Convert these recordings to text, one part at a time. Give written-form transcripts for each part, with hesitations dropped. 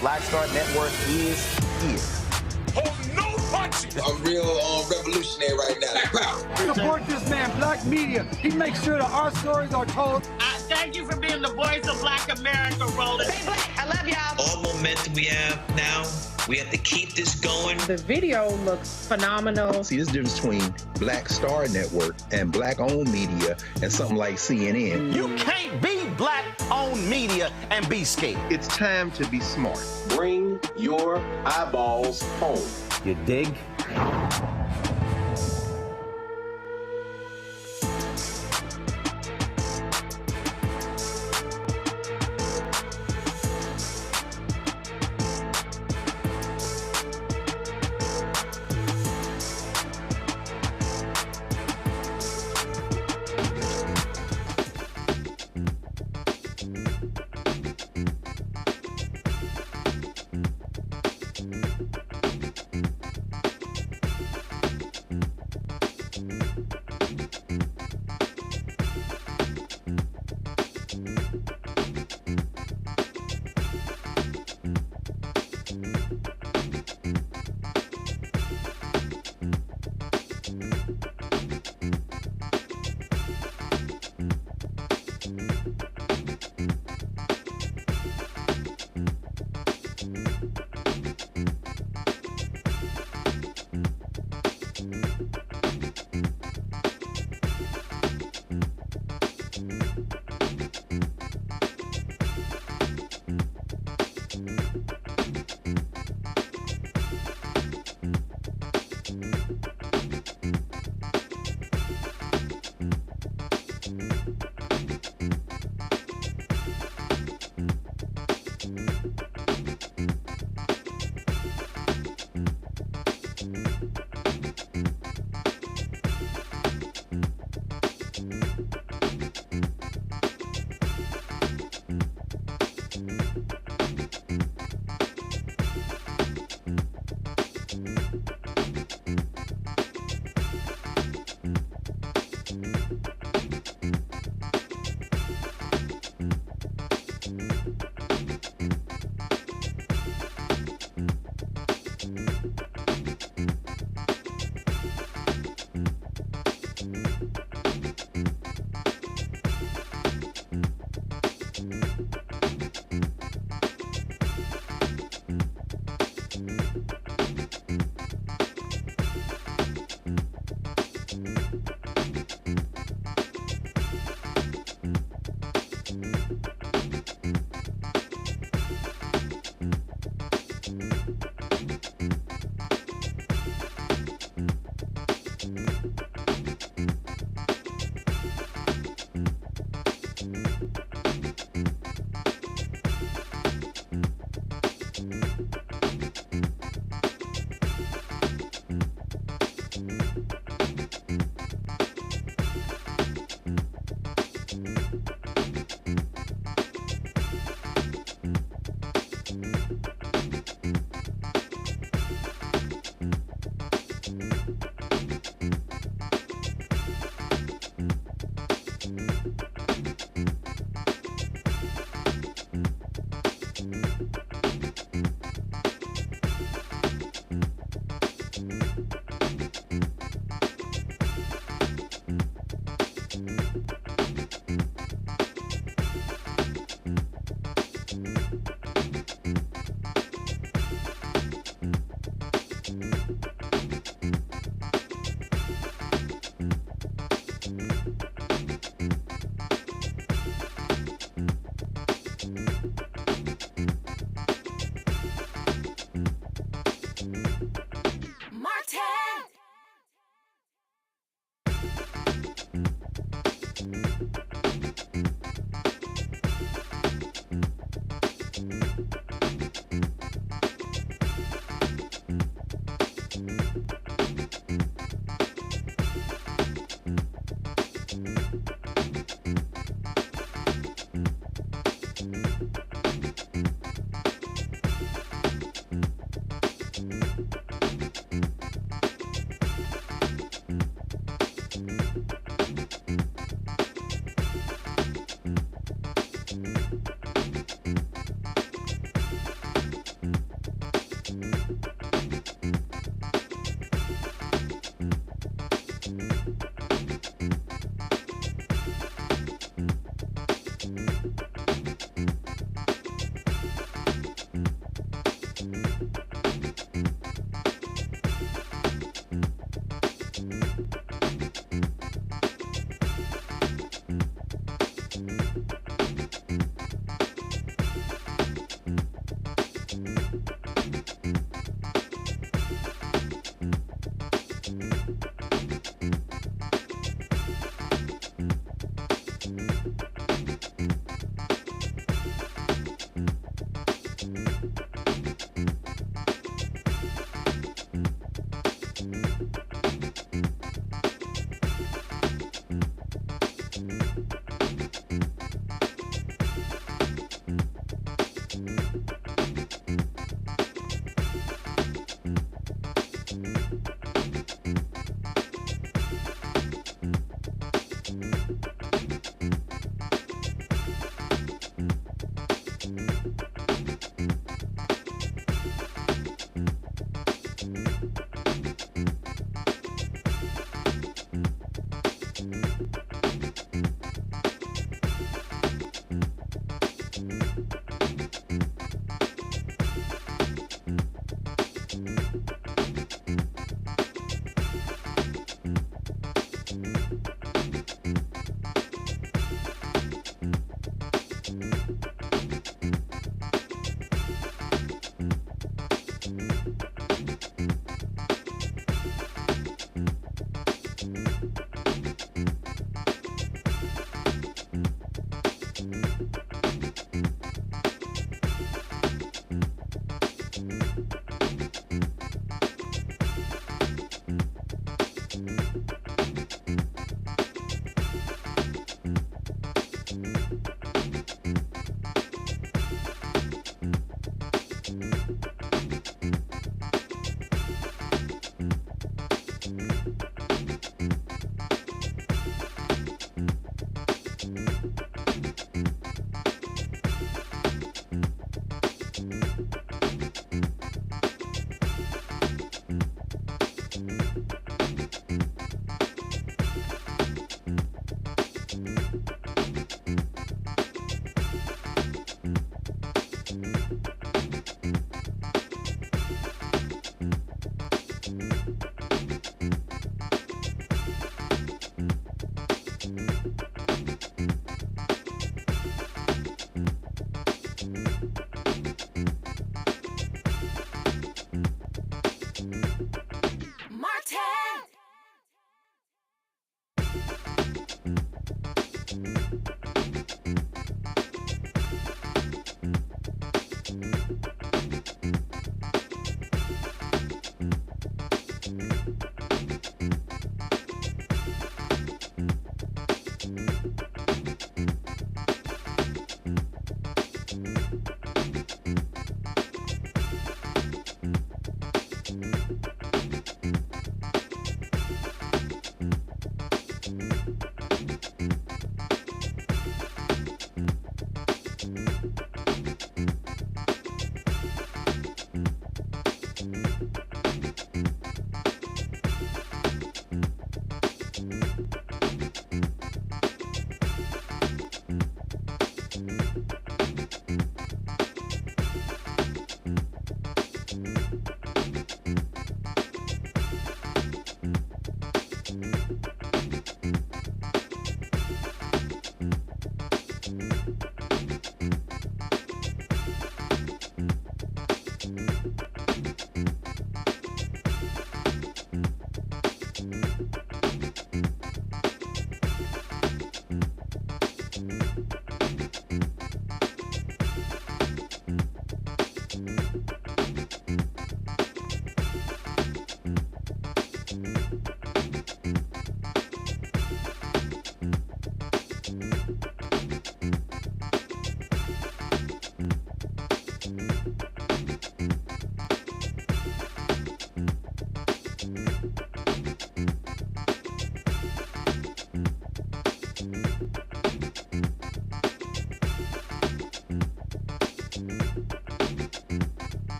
Black Star Network is here. Hold no punch I'm real revolutionary right now. Black power. Support this man, Black media. He makes sure that our stories are told. Thank you for being the voice of Black America, Roland. Stay black. I love y'all. All momentum we have now, we have to keep this going. The video looks phenomenal. See, there's a difference between Black Star Network and Black-owned media and something like CNN. You can't be Black-owned media and be scared. It's time to be smart. Bring your eyeballs home. You dig?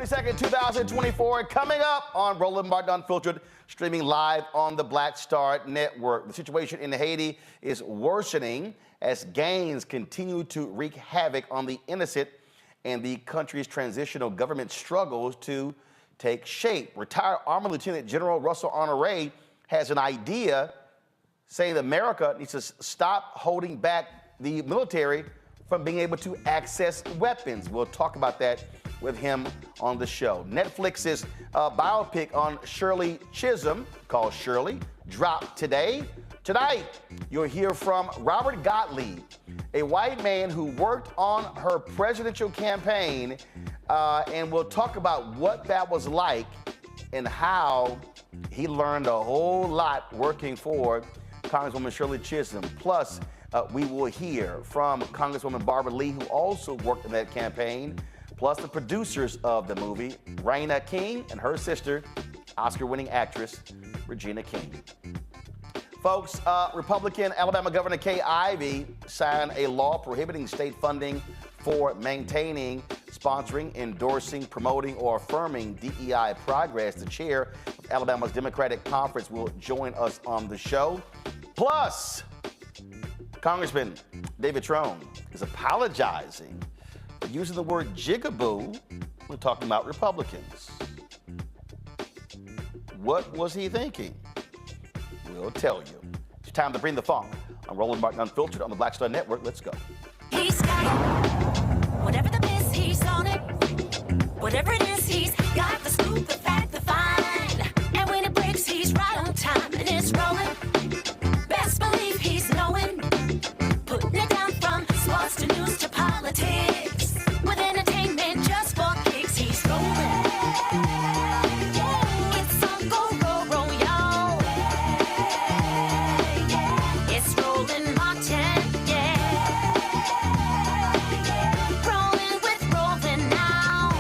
22nd, 2024, coming up on Roland Martin Unfiltered, streaming live on the Black Star Network. The situation in Haiti is worsening as gangs continue to wreak havoc on the innocent, and the country's transitional government struggles to take shape. Retired Army Lieutenant General Russel Honoré has an idea, saying that America needs to stop holding back the military from being able to access weapons. We'll talk about that with him on the show. Netflix's biopic on Shirley Chisholm, called Shirley, dropped today. Tonight, you'll hear from Robert Gottlieb, a white man who worked on her presidential campaign, and we'll talk about what that was like and how he learned a whole lot working for Congresswoman Shirley Chisholm. Plus, we will hear from Congresswoman Barbara Lee, who also worked in that campaign, plus the producers of the movie, Raina King, and her sister, Oscar-winning actress Regina King. Folks, Republican Alabama Governor Kay Ivey signed a law prohibiting state funding for maintaining, sponsoring, endorsing, promoting, or affirming DEI progress. The chair of Alabama's Democratic Conference will join us on the show. Plus, Congressman David Trone is apologizing for using the word jigaboo when talking about Republicans. What was he thinking? We'll tell you. It's time to bring the funk on Roland Martin Unfiltered on the Black Star Network. Let's go. He's got it. Whatever the miss, he's on it. Whatever it is, he's got the scoop, the fact, the find. And when it breaks, he's right on time and it's rolling. Best believe he's knowing. Putting it down from sports to news to politics. With entertainment just for kicks, he's rolling. It's on go, roll, roll, y'all. It's Roland Martin, yeah. Rolling with Roland now.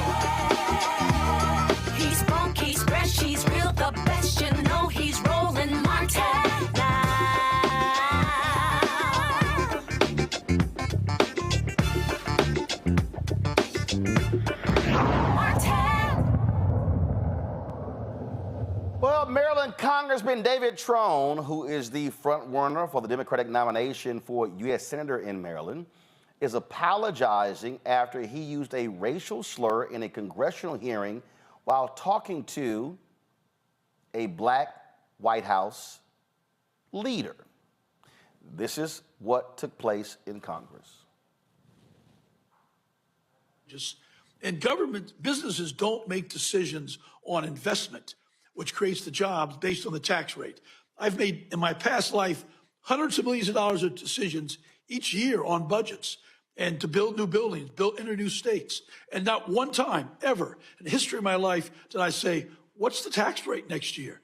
He's funk, he's fresh, he's real, the best, you know he's Roland Martin. Well, Maryland Congressman David Trone, who is the front runner for the Democratic nomination for U.S. Senator in Maryland, is apologizing after he used a racial slur in a congressional hearing while talking to a black White House leader. This is what took place in Congress. And government businesses don't make decisions on investment, which creates the jobs based on the tax rate. I've made, in my past life, hundreds of millions of dollars of decisions each year on budgets and to build new buildings, enter new states. And not one time ever in the history of my life did I say, what's the tax rate next year?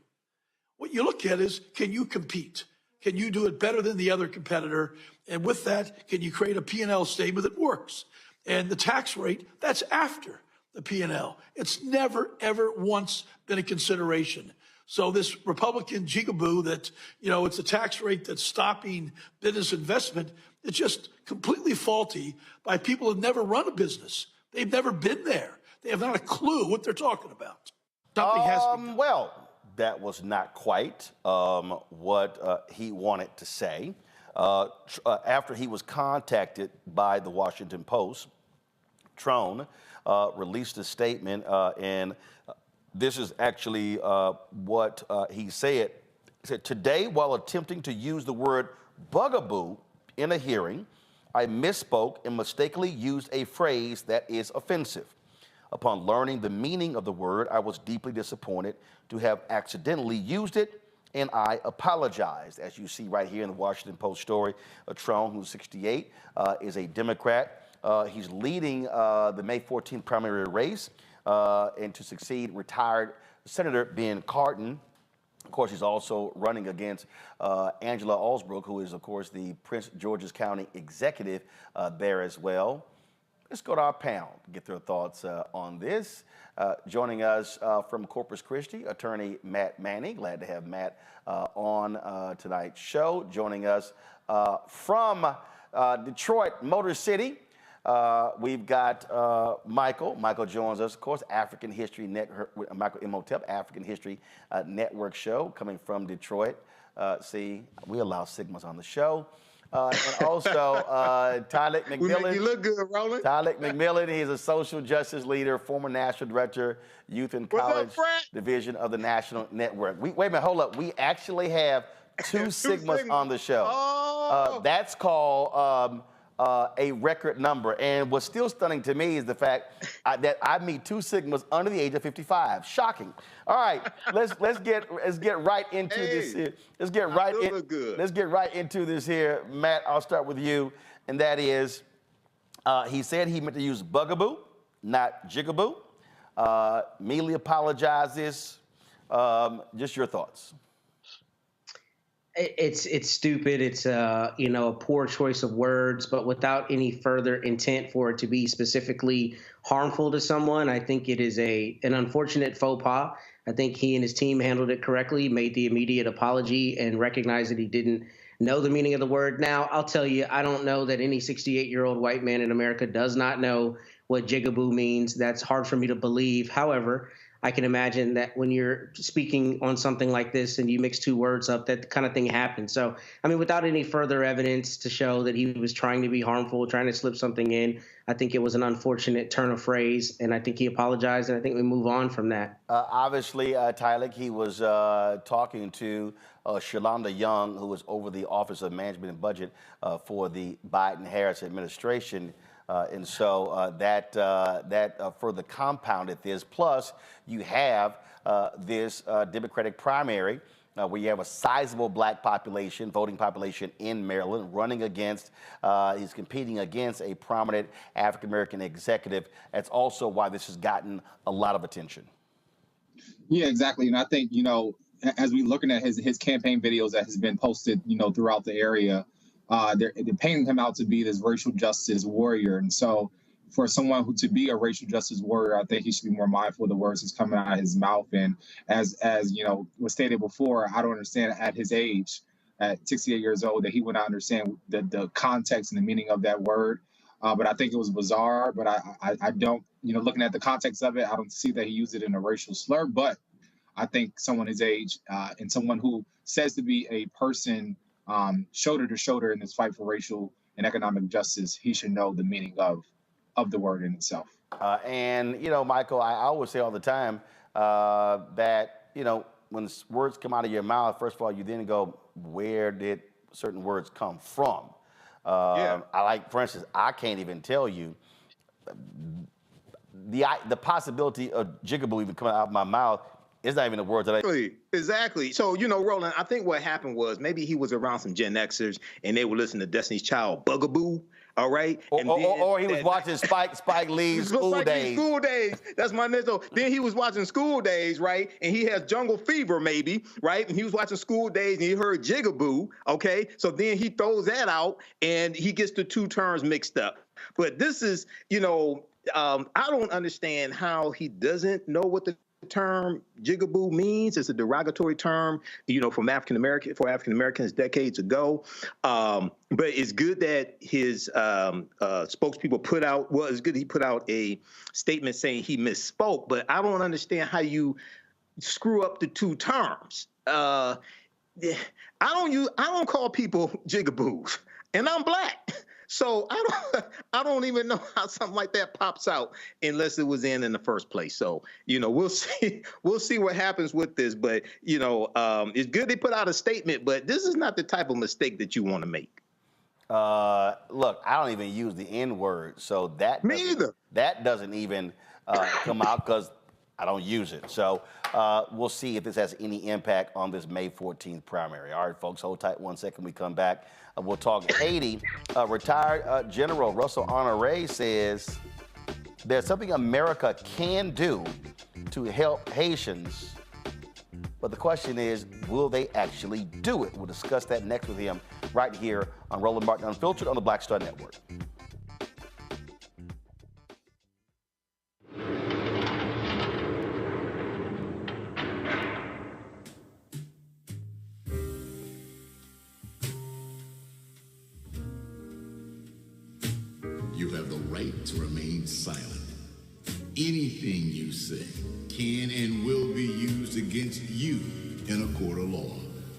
What you look at is, can you compete? Can you do it better than the other competitor? And with that, can you create a P&L statement that works? And the tax rate, that's after the P&L. It's never, ever once been a consideration. So this Republican jigaboo that, it's a tax rate that's stopping business investment, it's just completely faulty by people who've never run a business. They've never been there. They have not a clue what they're talking about. Something has to be done. Well, that was not quite what he wanted to say. After he was contacted by the Washington Post, Trone released a statement, and this is actually what he said. He said, today, while attempting to use the word bugaboo in a hearing, I misspoke and mistakenly used a phrase that is offensive. Upon learning the meaning of the word, I was deeply disappointed to have accidentally used it, and I apologized. As you see right here in the Washington Post story, Trone, who's 68, is a Democrat. He's leading the May 14th primary race, and to succeed retired Senator Ben Cardin. Of course, he's also running against Angela Alsbrook, who is, of course, the Prince George's County executive there as well. Let's go to our panel to get their thoughts on this. Joining us from Corpus Christi, attorney Matt Manning. Glad to have Matt on tonight's show. Joining us from Detroit, Motor City, we've got Michael. Michael joins us, of course, African History Network, Michael Imhotep, African History Network show coming from Detroit. See, we allow Sigmas on the show. And also, Tyler McMillan. We make you look good, Roland. Tyler McMillan, he's a social justice leader, former national director, youth and college division of the National Network. Wait a minute, hold up. We actually have two Sigmas on the show. Oh. That's called a record number. And what's still stunning to me is the fact that I meet two Sigmas under the age of 55. Shocking. All right, let's get right into this here. Let's get right into this here. Matt, I'll start with you, and that is, he said he meant to use bugaboo, not jigaboo. Immediately apologizes. Just your thoughts. It's stupid. It's a poor choice of words, but without any further intent for it to be specifically harmful to someone. I think it is an unfortunate faux pas. I think he and his team handled it correctly, made the immediate apology, and recognized that he didn't know the meaning of the word. Now, I'll tell you, I don't know that any 68-year-old white man in America does not know what jigaboo means. That's hard for me to believe. However, I can imagine that when you're speaking on something like this and you mix two words up, that kind of thing happens. So, I mean, without any further evidence to show that he was trying to be harmful, trying to slip something in, I think it was an unfortunate turn of phrase, and I think he apologized, and I think we move on from that. Obviously, Tyler, he was talking to Shalonda Young, who was over the Office of Management and Budget for the Biden-Harris administration. And so that further compounded this. Plus, you have this Democratic primary where you have a sizable black population, voting population in Maryland, running against, he's competing against a prominent African-American executive. That's also why this has gotten a lot of attention. Yeah, exactly. And I think, as we're looking at his campaign videos that has been posted, throughout the area, they're painting him out to be this racial justice warrior. And so for someone to be a racial justice warrior, I think he should be more mindful of the words that's coming out of his mouth. And as was stated before, I don't understand at his age, at 68 years old, that he would not understand the context and the meaning of that word. But I think it was bizarre. But I don't, looking at the context of it, I don't see that he used it in a racial slur. But I think someone his age and someone who says to be a person shoulder to shoulder in this fight for racial and economic justice, he should know the meaning of the word in itself. And, Michael, I always say all the time that, when words come out of your mouth, first of all, you then go, where did certain words come from? For instance, I can't even tell you the possibility of jigaboo even coming out of my mouth It's not even the words that Exactly. So, you know, Roland, I think what happened was maybe he was around some Gen Xers and they would listen to Destiny's Child Bugaboo. All right. Or he was watching Spike Lee's School Days. School Days. That's my next. So then he was watching School Days, right? And he has Jungle Fever, maybe, right? And he was watching School Days and he heard Jigaboo. Okay. So then he throws that out and he gets the two terms mixed up. But this is, you know, I don't understand how he doesn't know what the term jigaboo means. It's a derogatory term, you know, for African Americans decades ago. But it's good that his spokespeople put out. Well, it's good he put out a statement saying he misspoke. But I don't understand how you screw up the two terms. I don't call people jigaboos, and I'm black. So I don't even know how something like that pops out unless it was in the first place. So, you know, we'll see what happens with this. But, you know, it's good they put out a statement, but this is not the type of mistake that you want to make. Look, I don't even use the N word, so that doesn't even come out because I don't use it. So we'll see if this has any impact on this May 14th primary. All right, folks, hold tight 1 second. We come back. We'll talk Haiti. Retired General Russel Honoré says there's something America can do to help Haitians. But the question is, will they actually do it? We'll discuss that next with him right here on Roland Martin Unfiltered on the Black Star Network. You have the right to remain silent. Anything you say can and will be used against you in a court of law.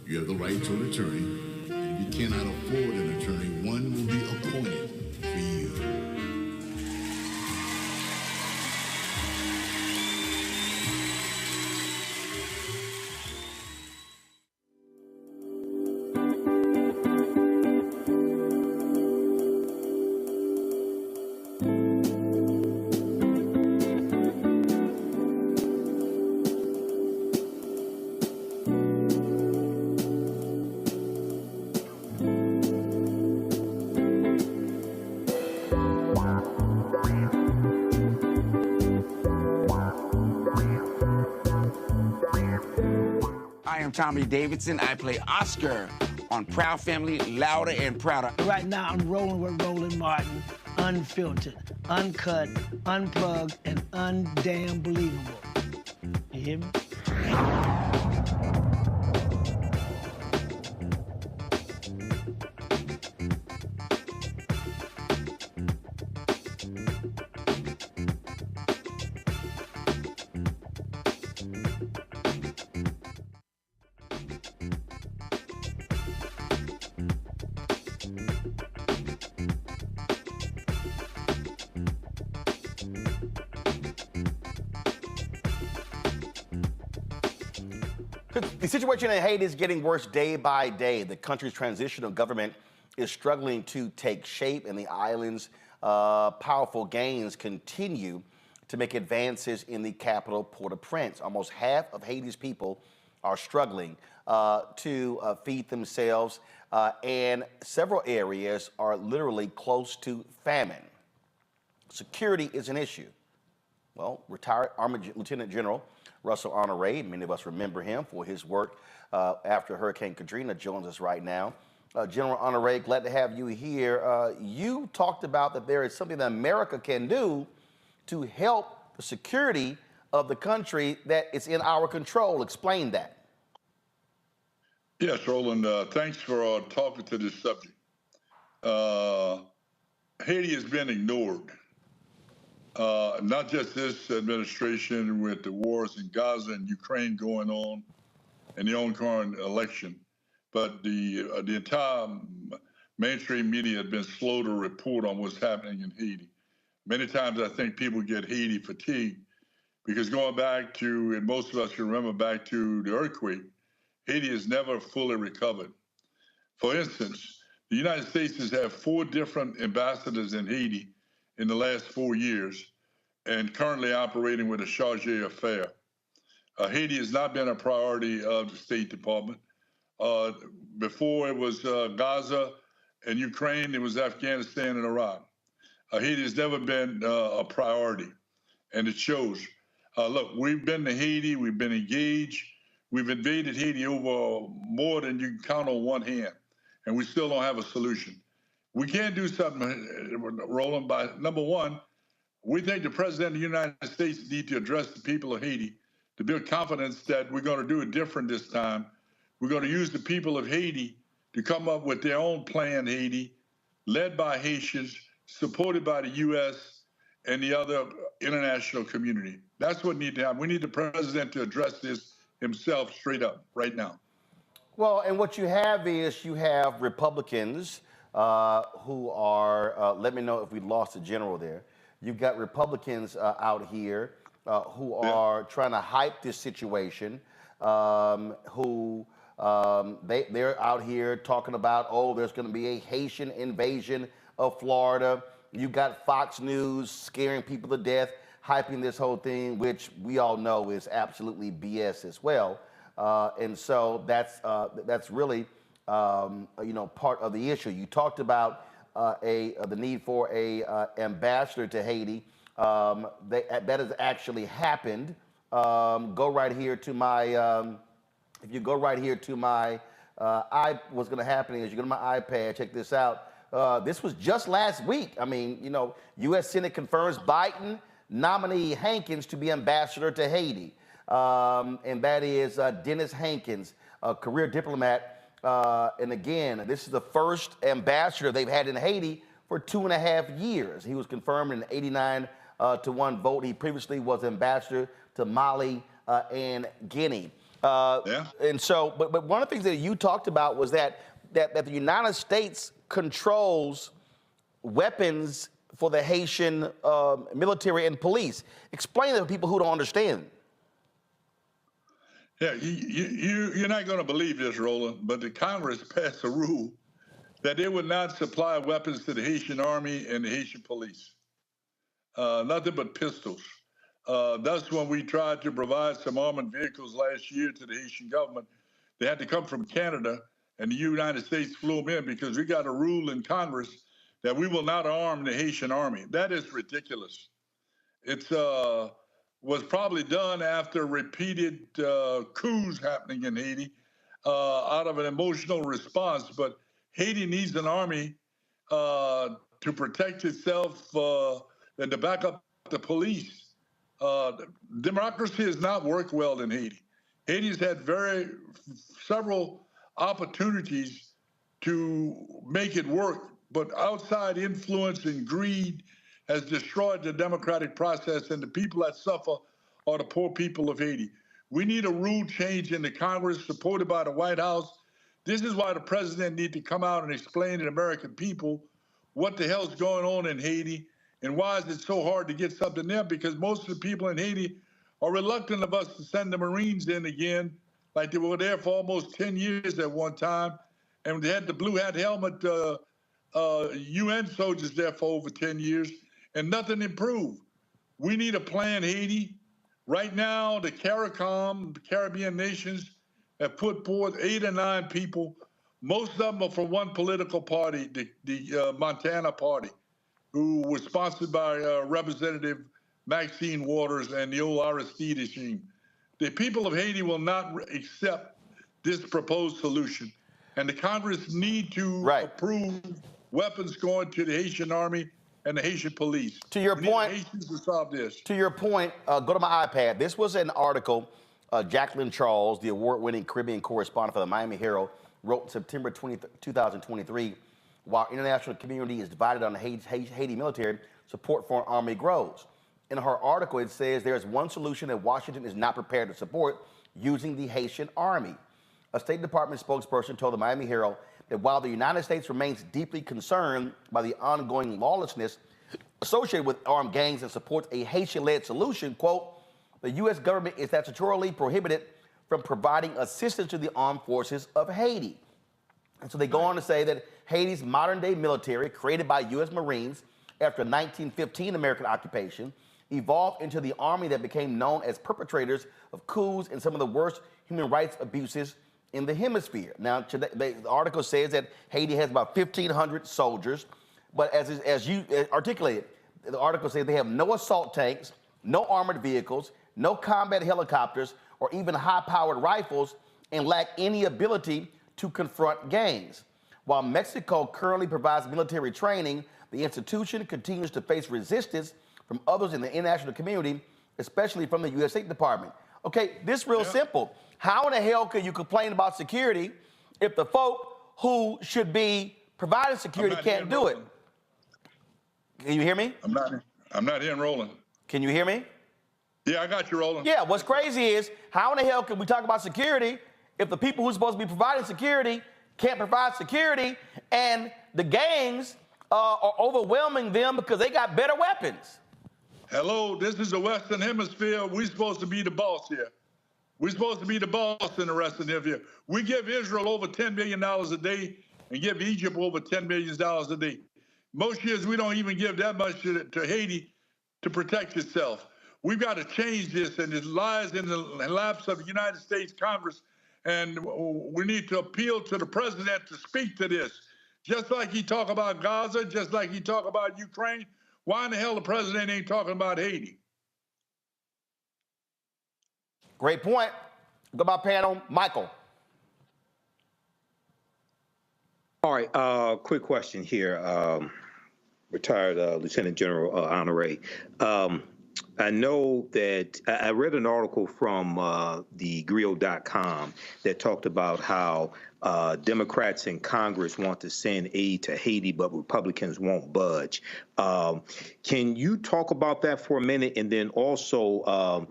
You have the right to an attorney, and if you cannot afford an attorney, one will be appointed for you. I am Tommy Davidson. I play Oscar on Proud Family, Louder and Prouder. Right now, I'm rolling with Roland Martin, unfiltered, uncut, unplugged, and undamn believable. You hear me? The situation in Haiti is getting worse day by day. The country's transitional government is struggling to take shape, and the island's powerful gains continue to make advances in the capital, Port-au-Prince. Almost half of Haiti's people are struggling to feed themselves, and several areas are literally close to famine. Security is an issue. Well, retired Army Lieutenant General Russel Honoré, many of us remember him for his work after Hurricane Katrina, joins us right now. General Honoré, glad to have you here. You talked about that there is something that America can do to help the security of the country that is in our control. Explain that. Yes, Roland, thanks for talking to this subject. Haiti has been ignored. Not just this administration with the wars in Gaza and Ukraine going on and the ongoing election, but the entire mainstream media has been slow to report on what's happening in Haiti. Many times I think people get Haiti fatigue because going back to, and most of us can remember back to the earthquake, Haiti has never fully recovered. For instance, the United States has had 4 different ambassadors in Haiti in the last 4 years, and currently operating with a chargé d'affaires. Haiti has not been a priority of the State Department. Before it was Gaza and Ukraine, it was Afghanistan and Iraq. Haiti has never been a priority, and it shows. Look, we've been to Haiti, we've been engaged, we've invaded Haiti over more than you can count on one hand, and we still don't have a solution. We can't do something, Roland, by number one, we think the President of the United States needs to address the people of Haiti to build confidence that we're going to do it different this time. We're going to use the people of Haiti to come up with their own plan, Haiti, led by Haitians, supported by the U.S. and the other international community. That's what needs to happen. We need the president to address this himself straight up right now. Well, and what you have is you have Republicans who are, let me know if we lost a general there. You've got Republicans out here who are trying to hype this situation, who they're out here talking about, oh, there's going to be a Haitian invasion of Florida. You got Fox News scaring people to death, hyping this whole thing, which we all know is absolutely BS as well. And so that's really part of the issue. You talked about the need for a ambassador to Haiti. That has actually happened. Go right here to my. If you go right here to my, what's going to happen is you go to my iPad. Check this out. This was just last week. I mean, U.S. Senate confirms Biden nominee Hankins to be ambassador to Haiti, and that is Dennis Hankins, a career diplomat. And again, this is the first ambassador they've had in Haiti for 2.5 years. He was confirmed in an 89-to-1 vote. He previously was ambassador to Mali and Guinea. And so, but one of the things that you talked about was that the United States controls weapons for the Haitian military and police. Explain that to people who don't understand. Yeah, you're not going to believe this, Roland, but the Congress passed a rule that they would not supply weapons to the Haitian army and the Haitian police. Nothing but pistols. That's when we tried to provide some armored vehicles last year to the Haitian government. They had to come from Canada, and the United States flew them in because we got a rule in Congress that we will not arm the Haitian army. That is ridiculous. It's was probably done after repeated coups happening in Haiti out of an emotional response. But Haiti needs an army to protect itself and to back up the police. Democracy has not worked well in Haiti. Haiti's had several opportunities to make it work, but outside influence and greed has destroyed the democratic process, and the people that suffer are the poor people of Haiti. We need a rule change in the Congress supported by the White House. This is why the president needs to come out and explain to the American people what the hell's going on in Haiti and why is it so hard to get something there, because most of the people in Haiti are reluctant of us to send the Marines in again, like they were there for almost 10 years at one time, and they had the blue hat helmet UN soldiers there for over 10 years, and nothing improved. We need a plan, Haiti. Right now, the CARICOM, the Caribbean nations, have put forth 8 or 9 people. Most of them are from one political party, the Montana Party, who was sponsored by Representative Maxine Waters and the old Aristide regime. The people of Haiti will not accept this proposed solution, and the Congress need to approve weapons going to the Haitian army and the Haitian police. To your point, Haitians to solve this. To your point, go to my iPad. This was an article Jacqueline Charles, the award-winning Caribbean correspondent for the Miami Herald, wrote September 2023. While international community is divided on the Haiti military, support for an army grows. In her article, it says there's one solution that Washington is not prepared to support: using the Haitian army. A State Department spokesperson told the Miami Herald that while the United States remains deeply concerned by the ongoing lawlessness associated with armed gangs and supports a Haitian-led solution, quote, the U.S. government is statutorily prohibited from providing assistance to the armed forces of Haiti. And so they go on to say that Haiti's modern-day military, created by U.S. Marines after 1915 American occupation, evolved into the army that became known as perpetrators of coups and some of the worst human rights abuses in the hemisphere. Now, today, the article says that Haiti has about 1,500 soldiers, but as you articulated, the article says they have no assault tanks, no armored vehicles, no combat helicopters, or even high-powered rifles, and lack any ability to confront gangs. While Mexico currently provides military training, the institution continues to face resistance from others in the international community, especially from the U.S. State Department. Okay, this is real simple. How in the hell can you complain about security if the folk who should be providing security can't do it? Can you hear me? I'm not hearing Roland. Can you hear me? Yeah, I got you, Roland. Yeah, what's crazy is how in the hell can we talk about security if the people who's supposed to be providing security can't provide security and the gangs are overwhelming them because they got better weapons? Hello, this is the Western Hemisphere. We're supposed to be the boss here. We're supposed to be the boss in the Western Hemisphere. We give Israel over $10 million a day and give Egypt over $10 million a day. Most years, we don't even give that much to Haiti to protect itself. We've got to change this, and it lies in the laps of the United States Congress, and we need to appeal to the president to speak to this. Just like he talk about Gaza, just like he talk about Ukraine, why in the hell the president ain't talking about Haiti? Great point. Go by panel, Michael. All right, quick question here. Retired Lieutenant General Honoré. I know that I read an article from the Griot.com that talked about how Democrats in Congress want to send aid to Haiti, but Republicans won't budge. Can you talk about that for a minute? And then also,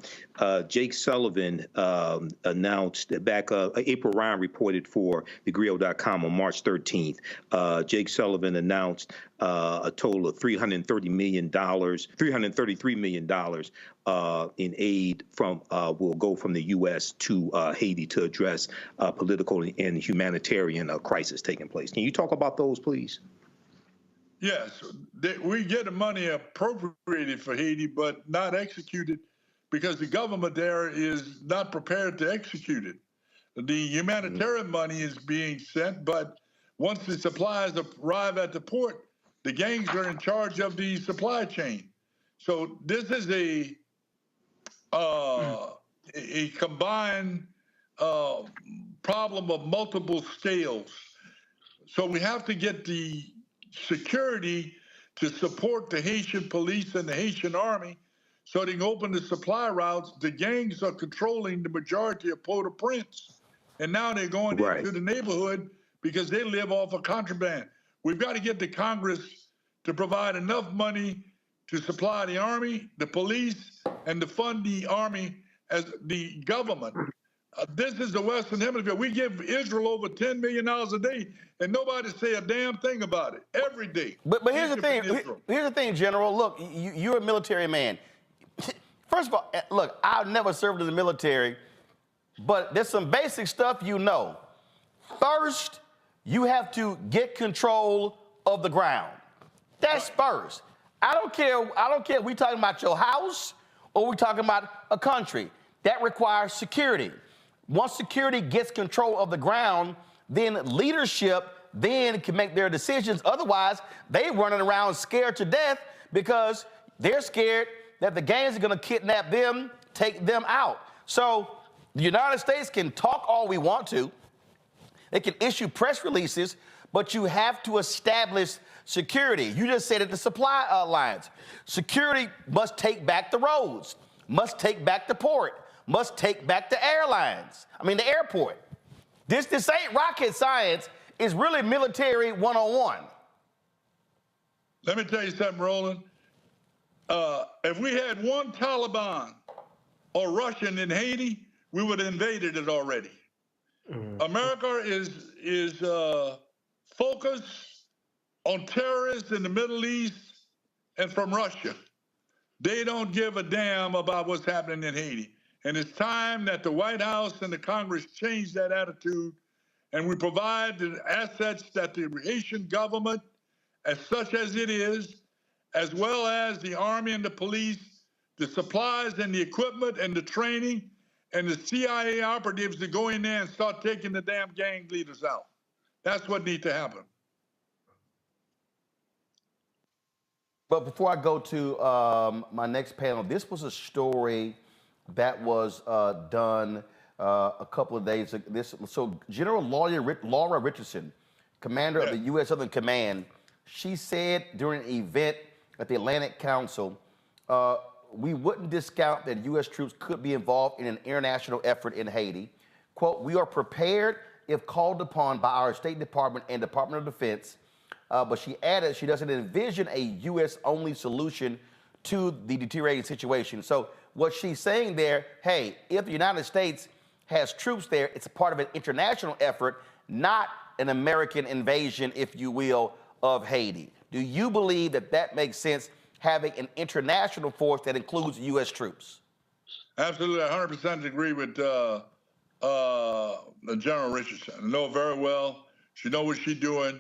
Jake Sullivan announced that back, April Ryan reported for the Griot.com on March 13th. Jake Sullivan announced a total of $333 million in aid will go from the U.S. to Haiti to address political and humanitarian crisis taking place. Can you talk about those, please? Yes, we get the money appropriated for Haiti, but not executed because the government there is not prepared to execute it. The humanitarian money is being sent, but once the supplies arrive at the port, the gangs are in charge of the supply chain. So this is a combined problem of multiple scales. So we have to get the security to support the Haitian police and the Haitian army so they can open the supply routes. The gangs are controlling the majority of Port-au-Prince, and now they're going into the neighborhood because they live off of contraband. We've got to get the Congress to provide enough money to supply the army, the police, and to fund the army as the government. This is the Western Hemisphere. We give Israel over $10 million a day, and nobody say a damn thing about it every day. But here's the thing. Here's the thing, General. Look, you're a military man. First of all, look, I've never served in the military, but there's some basic stuff you know. First, you have to get control of the ground. That's first. I don't care if we're talking about your house or we're talking about a country. That requires security. Once security gets control of the ground, then leadership then can make their decisions. Otherwise, they running around scared to death because they're scared that the gangs are going to kidnap them, take them out. So the United States can talk all we want to. They can issue press releases, but you have to establish security. You just said it, the supply lines. Security must take back the roads, must take back the port, must take back the the airport. This ain't rocket science. It's really military 101. Let me tell you something, Roland. If we had one Taliban or Russian in Haiti, we would have invaded it already. America is focused on terrorists in the Middle East and from Russia. They don't give a damn about what's happening in Haiti. And it's time that the White House and the Congress change that attitude, and we provide the assets that the Haitian government, as such as it is, as well as the army and the police, the supplies and the equipment and the training and the CIA operatives to go in there and start taking the damn gang leaders out. That's what needs to happen. But before I go to my next panel, this was a story that was done a couple of days ago. So General Laura Richardson, commander of the U.S. Southern Command, she said during an event at the Atlantic Council, we wouldn't discount that U.S. troops could be involved in an international effort in Haiti. Quote, we are prepared if called upon by our State Department and Department of Defense. But she added she doesn't envision a U.S.-only solution to the deteriorating situation. So what she's saying there, hey, if the United States has troops there, it's a part of an international effort, not an American invasion, if you will, of Haiti. Do you believe that that makes sense, having an international force that includes U.S. troops? Absolutely, I 100% agree with General Richardson. I know her very well. She knows what she's doing.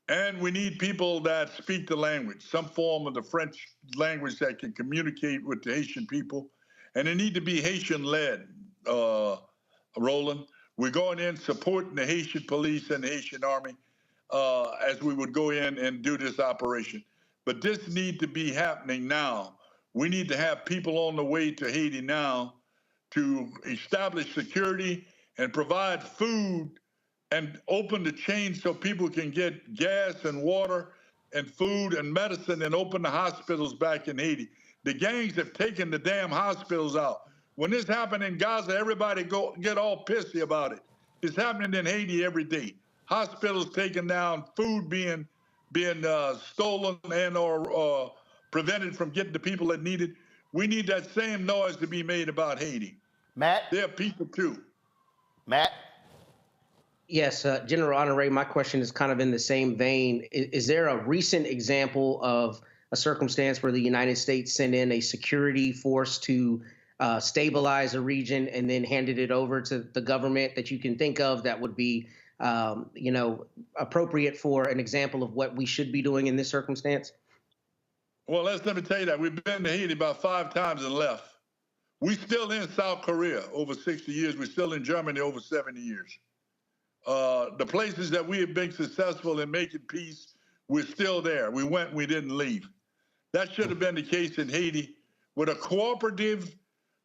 And we need people that speak the language, some form of the French language that can communicate with the Haitian people. And they need to be Haitian-led, Roland. We're going in supporting the Haitian police and the Haitian army as we would go in and do this operation. But this needs to be happening now. We need to have people on the way to Haiti now to establish security and provide food and open the chain so people can get gas and water and food and medicine and open the hospitals back in Haiti. The gangs have taken the damn hospitals out. When this happened in Gaza, everybody get all pissy about it. It's happening in Haiti every day. Hospitals taken down, food being stolen and or prevented from getting the people that need it. We need that same noise to be made about Haiti. Matt? They're people too. Matt? Yes, General Honoré, my question is kind of in the same vein. Is there a recent example of a circumstance where the United States sent in a security force to stabilize a region and then handed it over to the government that you can think of that would be, appropriate for an example of what we should be doing in this circumstance? Well, let me tell you that. We've been to Haiti about 5 times and left. We're still in South Korea over 60 years. We're still in Germany over 70 years. The places that we have been successful in making peace, we're still there. We went, we didn't leave. That should have been the case in Haiti with a cooperative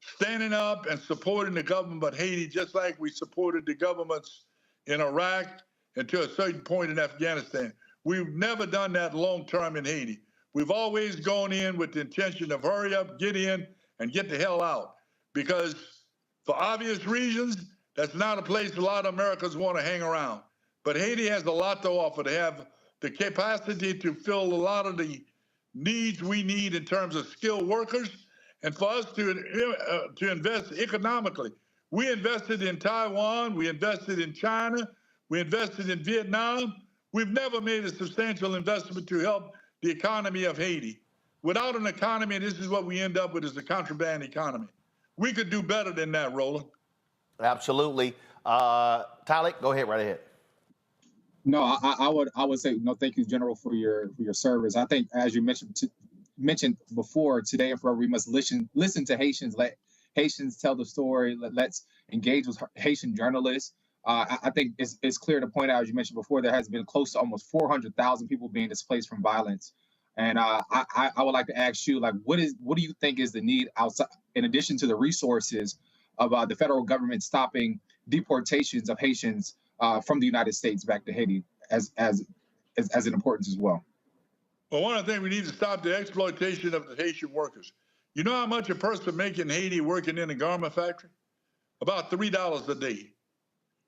standing up and supporting the government of Haiti, just like we supported the governments in Iraq and to a certain point in Afghanistan. We've never done that long term in Haiti. We've always gone in with the intention of hurry up, get in, and get the hell out. Because for obvious reasons, that's not a place a lot of Americans want to hang around. But Haiti has a lot to offer. They have the capacity to fill a lot of the needs we need in terms of skilled workers, and for us to invest economically. We invested in Taiwan, we invested in China, we invested in Vietnam. We've never made a substantial investment to help the economy of Haiti. Without an economy, this is what we end up with, is a contraband economy. We could do better than that, Roland. Absolutely. Tyler, go ahead, right ahead. No, I would say no. Thank you, General, for your service. I think, as you mentioned before, today and forever, we must listen to Haitians. Let Haitians tell the story. Let's engage with Haitian journalists. I think it's clear to point out, as you mentioned before, there has been close to almost 400,000 people being displaced from violence. And I would like to ask you, like, what do you think is the need outside, in addition to the resources of the federal government stopping deportations of Haitians from the United States back to Haiti as an importance as well? Well, one of the things we need to stop the exploitation of the Haitian workers. You know how much a person making in Haiti working in a garment factory? About $3 a day.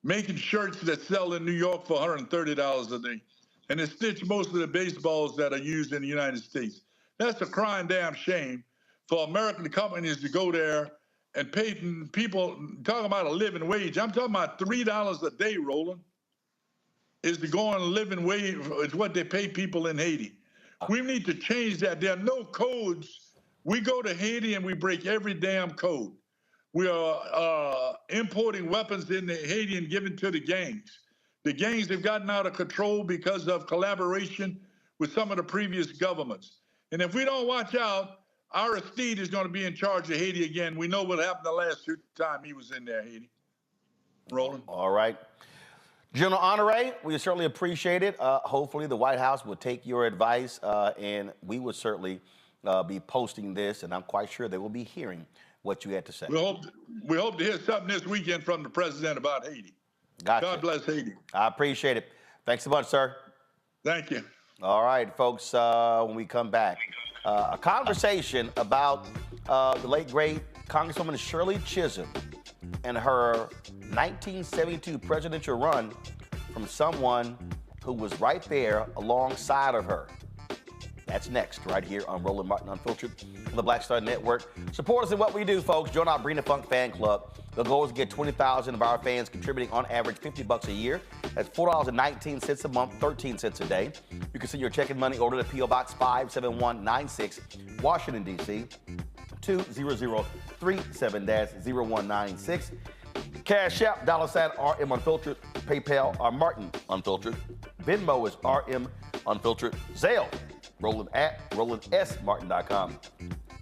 Making shirts that sell in New York for $130 a day. And they stitch most of the baseballs that are used in the United States. That's a crying damn shame for American companies to go there and pay people, talking about a living wage. I'm talking about $3 a day, Roland, is the going living wage, is what they pay people in Haiti. We need to change that. There are no codes. We go to Haiti and we break every damn code. We are importing weapons into Haiti and giving to the gangs. The gangs have gotten out of control because of collaboration with some of the previous governments. And if we don't watch out, Aristide is going to be in charge of Haiti again. We know what happened the last time he was in there, Haiti. Roland. All right. General Honoré, we certainly appreciate it. Hopefully the White House will take your advice, and we will certainly be posting this, and I'm quite sure they will be hearing what you had to say. We hope to hear something this weekend from the president about Haiti. Gotcha. God bless Haiti. I appreciate it. Thanks so much, sir. Thank you. All right, folks, when we come back, a conversation about the late, great Congresswoman Shirley Chisholm and her 1972 presidential run from someone who was right there alongside of her. That's next, right here on Roland Martin Unfiltered on the Black Star Network. Support us in what we do, folks. Join our Bring the Funk fan club. The goal is to get 20,000 of our fans contributing on average $50 a year. That's $4.19 a month, 13 cents a day. You can send your check and money order to P.O. Box 57196, Washington, D.C., 20037-0196. Cash App, $RM Unfiltered. PayPal, Martin Unfiltered. Venmo is RM Unfiltered. Zelle, Roland at RolandSMartin.com.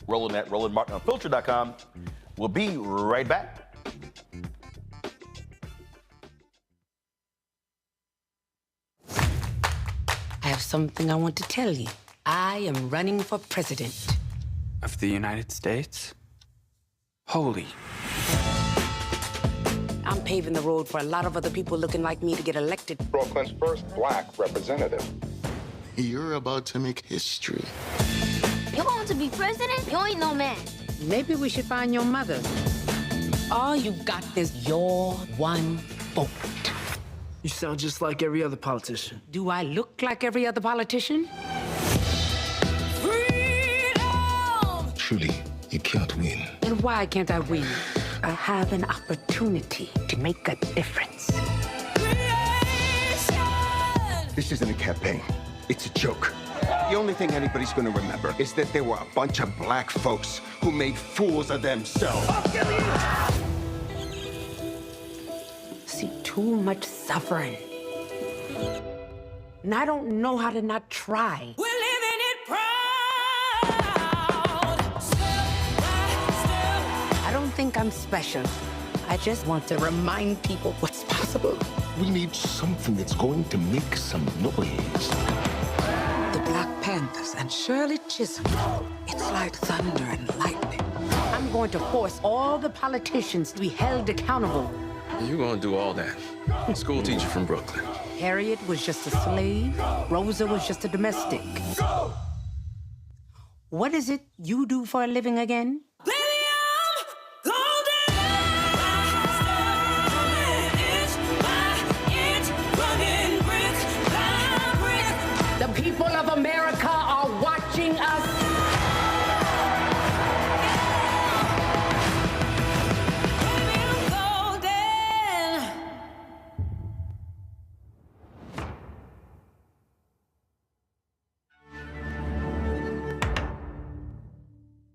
Roland at RolandMartinUnfiltered.com. We'll be right back. I have something I want to tell you. I am running for president. Of the United States? Holy. I'm paving the road for a lot of other people looking like me to get elected. Brooklyn's first black representative. You're about to make history. You want to be president? You ain't no man. Maybe we should find your mother. All you got is your one vote. You sound just like every other politician. Do I look like every other politician? Truly, you can't win. And why can't I win? I have an opportunity to make a difference. This isn't a campaign. It's a joke. The only thing anybody's gonna remember is that there were a bunch of black folks who made fools of themselves. See too much suffering. And I don't know how to not try. We're living it proud. I don't think I'm special. I just want to remind people what's possible. We need something that's going to make some noise. The Black Panthers and Shirley Chisholm. It's like thunder and lightning. I'm going to force all the politicians to be held accountable. You're gonna do all that. School teacher from Brooklyn. Harriet was just a slave. Rosa was just a domestic. What is it you do for a living again? The people of America are watching us.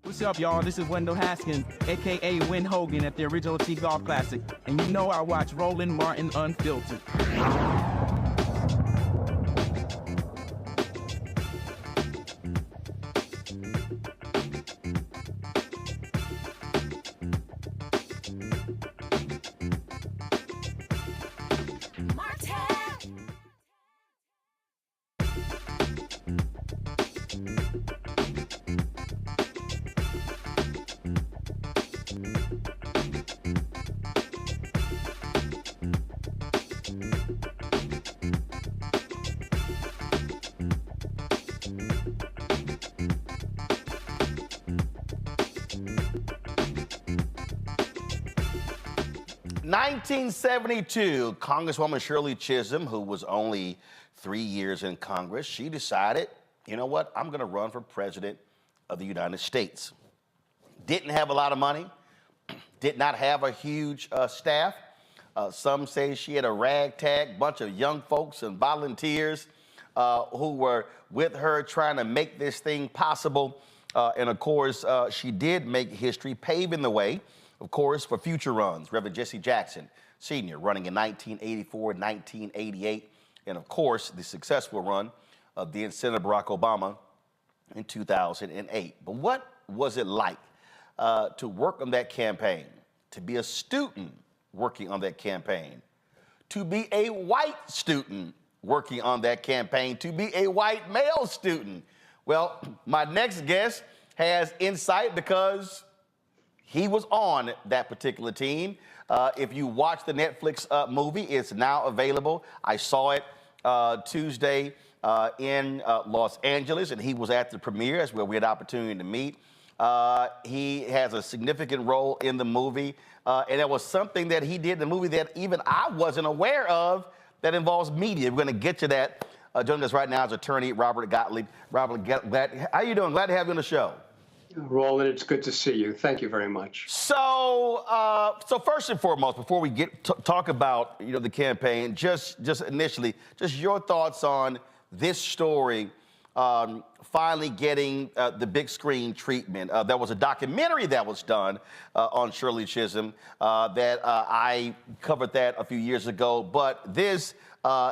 What's up, y'all? This is Wendell Haskins, a.k.a. Win Hogan at the original T-Golf Classic. And you know I watch Roland Martin Unfiltered. 1972, Congresswoman Shirley Chisholm, who was only 3 years in Congress, she decided, you know what, I'm gonna run for president of the United States. Didn't have a lot of money, did not have a huge staff. Some say she had a ragtag bunch of young folks and volunteers who were with her trying to make this thing possible. And of course, she did make history, paving the way, of course, for future runs. Reverend Jesse Jackson, Sr., running in 1984, 1988, and of course, the successful run of then Senator Barack Obama in 2008. But what was it like to work on that campaign, to be a student working on that campaign, to be a white student working on that campaign, to be a white male student? Well, my next guest has insight because he was on that particular team. If you watch the Netflix movie, it's now available. I saw it Tuesday in Los Angeles, and he was at the premiere. That's where we had the opportunity to meet. He has a significant role in the movie, and it was something that he did in the movie that even I wasn't aware of that involves media. We're going to get to that. Joining us right now is attorney Robert Gottlieb. Robert, how you doing? Glad to have you on the show. Roland, it's good to see you. Thank you very much. So first and foremost, before we get talk about the campaign, just initially, just your thoughts on this story finally getting the big screen treatment. There was a documentary that was done on Shirley Chisholm that I covered that a few years ago, but this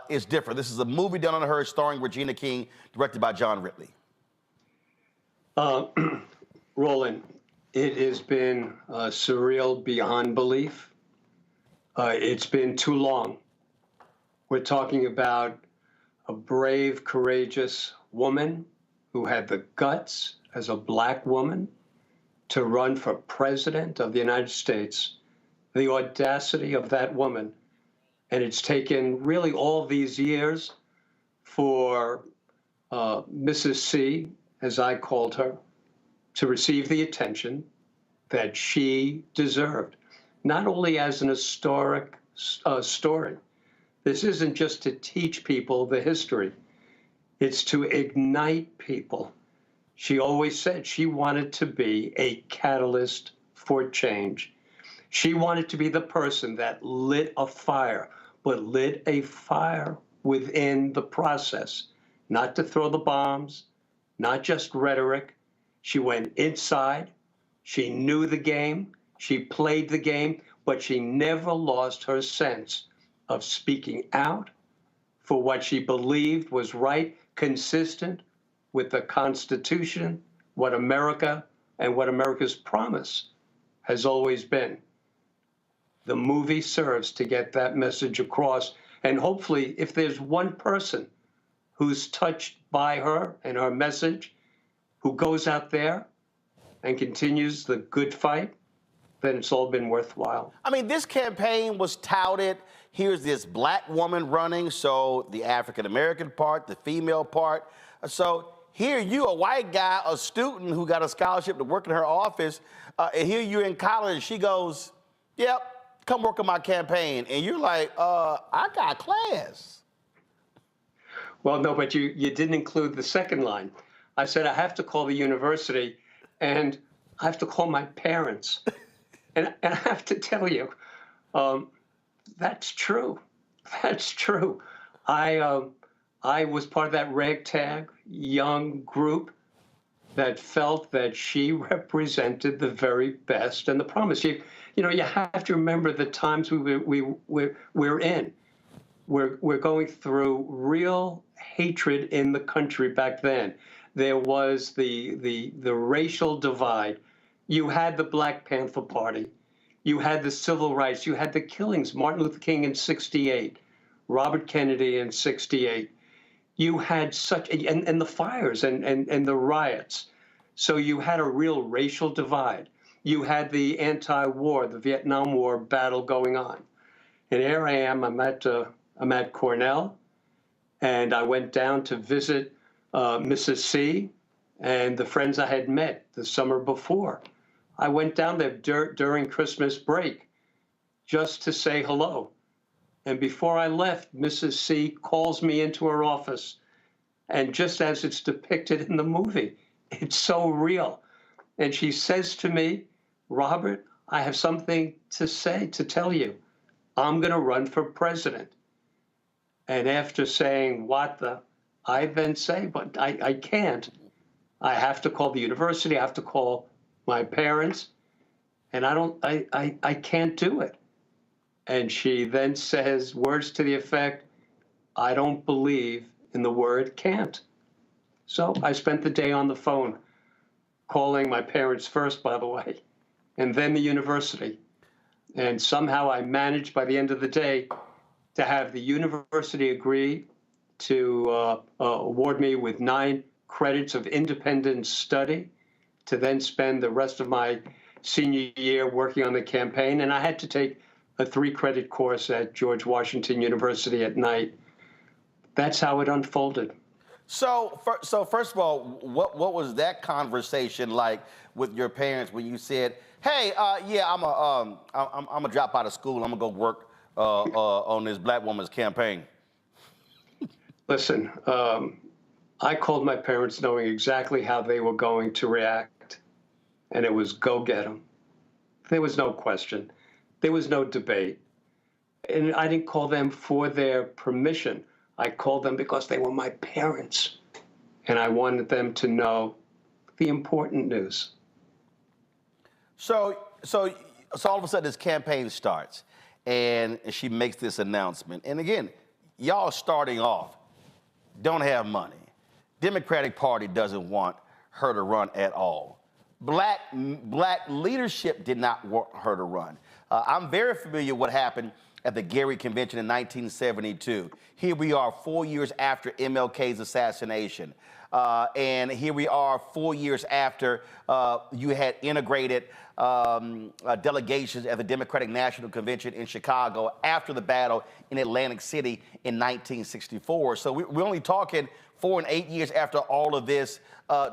is different. This is a movie done on her, starring Regina King, directed by John Ridley. Roland, it has been surreal beyond belief. It's been too long. We're talking about a brave, courageous woman who had the guts as a black woman to run for president of the United States, the audacity of that woman. And it's taken really all these years for Mrs. C, as I called her, to receive the attention that she deserved, not only as an historic story. This isn't just to teach people the history. It's to ignite people. She always said she wanted to be a catalyst for change. She wanted to be the person that lit a fire, but lit a fire within the process, not to throw the bombs, not just rhetoric. She went inside, she knew the game, she played the game, but she never lost her sense of speaking out for what she believed was right, consistent with the Constitution, what America and what America's promise has always been. The movie serves to get that message across, and hopefully, if there's one person who's touched by her and her message, who goes out there and continues the good fight, then it's all been worthwhile. I mean, this campaign was touted. Here's this black woman running, so the African-American part, the female part. So here you, a white guy, a student who got a scholarship to work in her office, and here you're in college, and she goes, yep, come work on my campaign. And you're like, I got class. Well, no, but you didn't include the second line. I said, I have to call the university, and I have to call my parents. and I have to tell you, that's true. That's true. I was part of that ragtag young group that felt that she represented the very best and the promise. You have to remember the times we're in. We're going through real hatred in the country back then. There was the racial divide. You had the Black Panther Party. You had the civil rights. You had the killings. Martin Luther King in '68, Robert Kennedy in '68. You had and the fires and the riots. So you had a real racial divide. You had the anti-war, the Vietnam War battle going on. And here I am. I'm at Cornell, and I went down to visit Mrs. C and the friends I had met the summer before. I went down there during Christmas break just to say hello. And before I left, Mrs. C calls me into her office. And just as it's depicted in the movie, it's so real. And she says to me, Robert, I have something to tell you. I'm going to run for president. And after saying, I then say, but I can't. I have to call the university. I have to call my parents. And I can't do it. And she then says words to the effect, I don't believe in the word can't. So I spent the day on the phone calling my parents first, by the way, and then the university. And somehow I managed by the end of the day to have the university agree to award me with 9 credits of independent study to then spend the rest of my senior year working on the campaign. And I had to take a 3-credit course at George Washington University at night. That's how it unfolded. So first of all, what was that conversation like with your parents when you said, "Hey, yeah, I'm a drop out of school. I'm gonna go work on this black woman's campaign"? Listen, I called my parents knowing exactly how they were going to react, and it was go get them. There was no question. There was no debate. And I didn't call them for their permission. I called them because they were my parents, and I wanted them to know the important news. So all of a sudden this campaign starts, and she makes this announcement. And again, y'all starting off don't have money. Democratic Party doesn't want her to run at all. Black leadership did not want her to run. I'm very familiar with what happened at the Gary Convention in 1972. Here we are 4 years after MLK's assassination. And here we are 4 years after you had integrated delegations at the Democratic National Convention in Chicago after the battle in Atlantic City in 1964. So we're only talking 4 and 8 years after all of this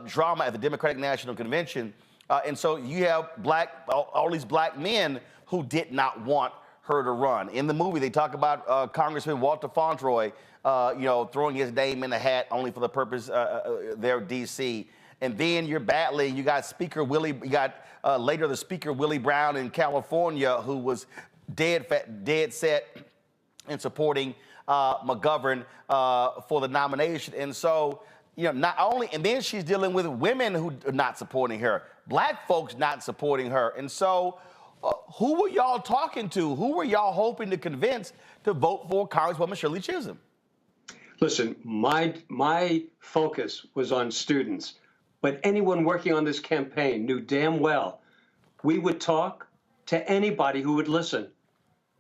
drama at the Democratic National Convention. And so you have all these black men who did not want her to run. In the movie, they talk about Congressman Walter Fauntleroy, throwing his name in the hat only for the purpose there of D.C. And then you're battling. You got later the Speaker Willie Brown in California, who was dead set in supporting McGovern for the nomination. And so, not only, and then she's dealing with women who are not supporting her, black folks not supporting her. And so, who were y'all talking to? Who were y'all hoping to convince to vote for Congresswoman Shirley Chisholm? Listen, my focus was on students, but anyone working on this campaign knew damn well we would talk to anybody who would listen.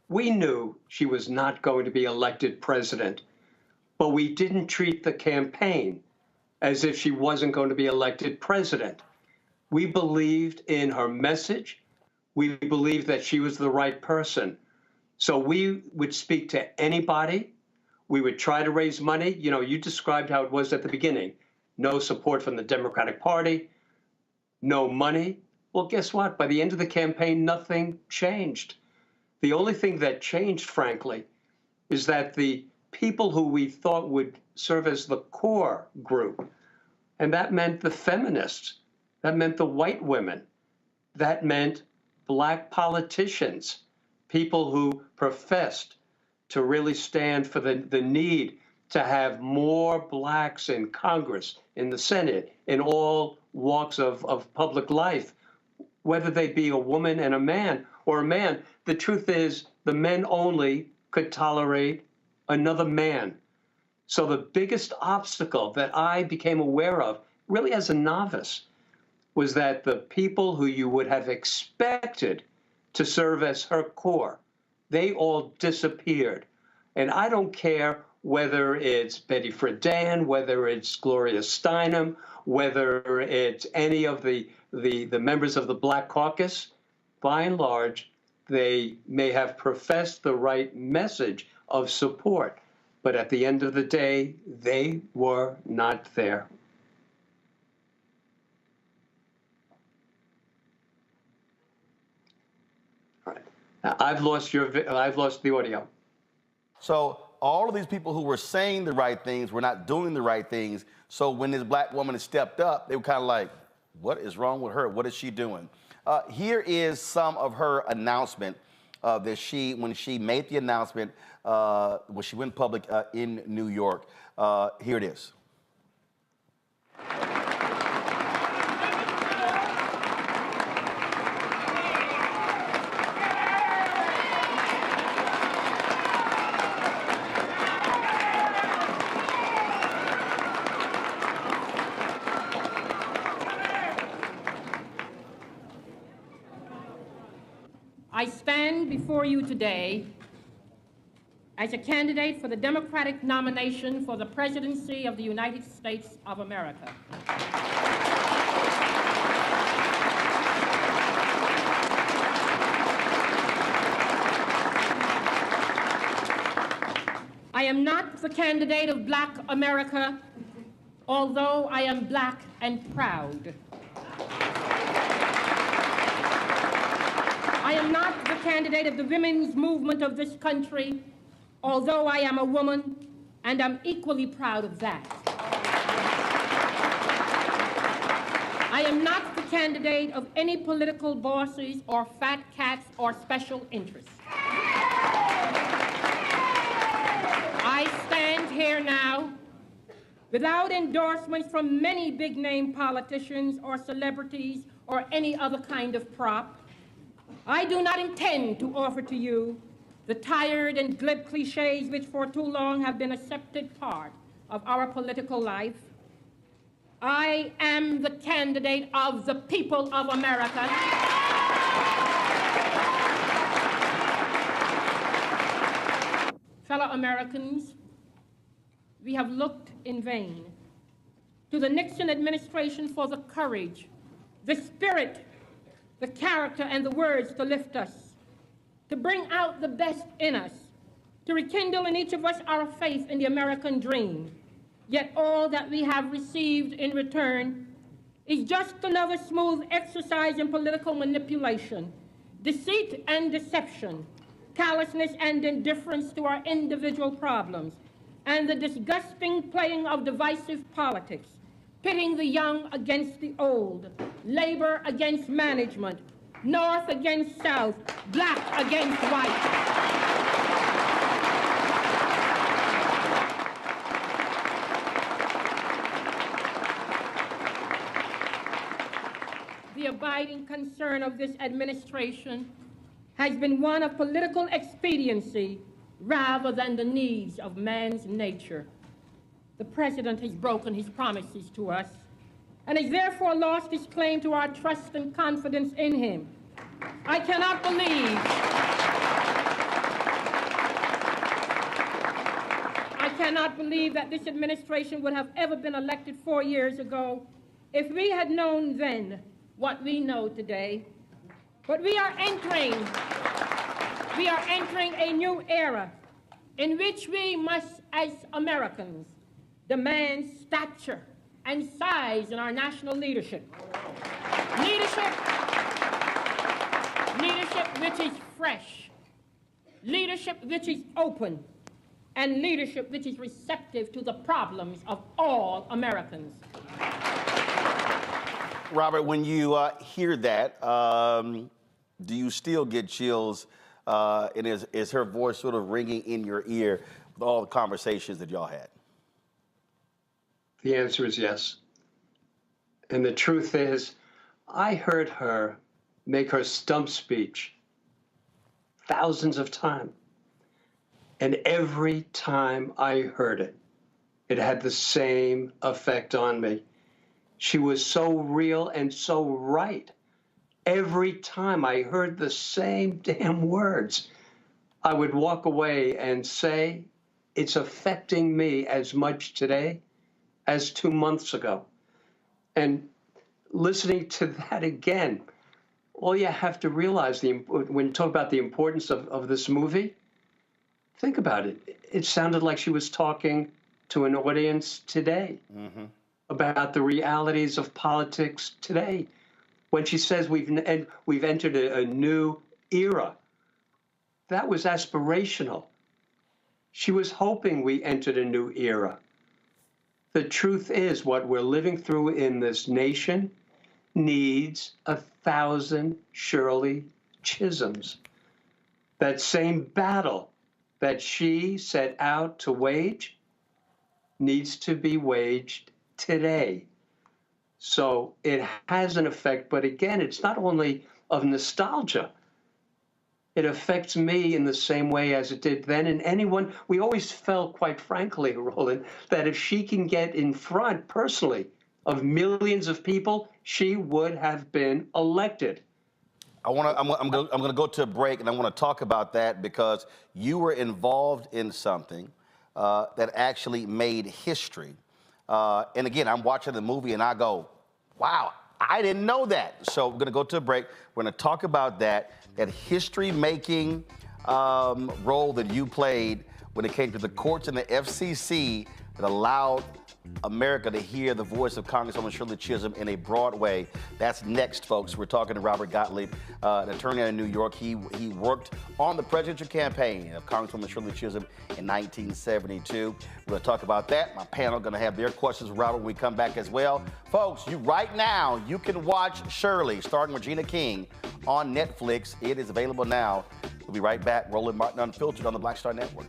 We knew she was not going to be elected president, but we didn't treat the campaign as if she wasn't going to be elected president. We believed in her message. We believed that she was the right person. So we would speak to anybody. We would try to raise money. You described how it was at the beginning. No support from the Democratic Party, no money. Well, guess what? By the end of the campaign, nothing changed. The only thing that changed, frankly, is that the people who we thought would serve as the core group, and that meant the feminists, that meant the white women, that meant black politicians, people who professed to really stand for the need to have more blacks in Congress, in the Senate, in all walks of public life, whether they be a woman and a man or a man. The truth is, the men only could tolerate another man. So the biggest obstacle that I became aware of, really as a novice, was that the people who you would have expected to serve as her core, they all disappeared. And I don't care whether it's Betty Friedan, whether it's Gloria Steinem, whether it's any of the members of the Black Caucus. By and large, they may have professed the right message of support, but at the end of the day, they were not there. All right. Now, I've lost the audio. So all of these people who were saying the right things were not doing the right things. So when this black woman stepped up, they were kind of like, what is wrong with her? What is she doing? Here is some of her announcement when she made the announcement when she went public in New York. Here it is. I stand before you today as a candidate for the Democratic nomination for the presidency of the United States of America. I am not the candidate of Black America, although I am Black and proud. I am not the candidate of the women's movement of this country, although I am a woman, and I'm equally proud of that. I am not the candidate of any political bosses or fat cats or special interests. I stand here now without endorsements from many big-name politicians or celebrities or any other kind of prop. I do not intend to offer to you the tired and glib cliches which for too long have been an accepted part of our political life. I am the candidate of the people of America. Fellow Americans, we have looked in vain to the Nixon administration for the courage, the spirit, the character, and the words to lift us, to bring out the best in us, to rekindle in each of us our faith in the American dream. Yet all that we have received in return is just another smooth exercise in political manipulation, deceit and deception, callousness and indifference to our individual problems, and the disgusting playing of divisive politics, pitting the young against the old, labor against management, North against South, black against white. The abiding concern of this administration has been one of political expediency rather than the needs of man's nature. The president has broken his promises to us and has therefore lost his claim to our trust and confidence in him. I cannot believe that this administration would have ever been elected 4 years ago if we had known then what we know today. But we are entering a new era in which we must, as Americans, demand stature and size in our national leadership. Leadership which is fresh, leadership which is open, and leadership which is receptive to the problems of all Americans. Robert, when you hear that, do you still get chills? And is her voice sort of ringing in your ear with all the conversations that y'all had? The answer is yes. And the truth is, I heard her make her stump speech thousands of times. And every time I heard it, it had the same effect on me. She was so real and so right. Every time I heard the same damn words, I would walk away and say, it's affecting me as much today as 2 months ago. And listening to that again, all you have to realize, when you talk about the importance of this movie, think about it. It sounded like she was talking to an audience today about the realities of politics today. When she says we've entered a new era, that was aspirational. She was hoping we entered a new era. The truth is, what we're living through in this nation needs 1,000 Shirley Chisholms. That same battle that she set out to wage needs to be waged today. So it has an effect, but again, it's not only of nostalgia. It affects me in the same way as it did then. And anyone, we always felt, quite frankly, Roland, that if she can get in front personally of millions of people, she would have been elected. I'm gonna go to a break, and I want to talk about that because you were involved in something that actually made history. And again, I'm watching the movie, and I go, wow, I didn't know that. So we're gonna go to a break. We're gonna talk about that history-making role that you played when it came to the courts and the FCC that allowed America to hear the voice of Congresswoman Shirley Chisholm in a broad way. That's next, folks. We're talking to Robert Gottlieb, an attorney in New York. He worked on the presidential campaign of Congresswoman Shirley Chisholm in 1972. We're going to talk about that. My panel going to have their questions, Robert, when we come back as well. Folks, right now, you can watch Shirley, starring Regina King, on Netflix. It is available now. We'll be right back. Roland Martin Unfiltered on the Black Star Network.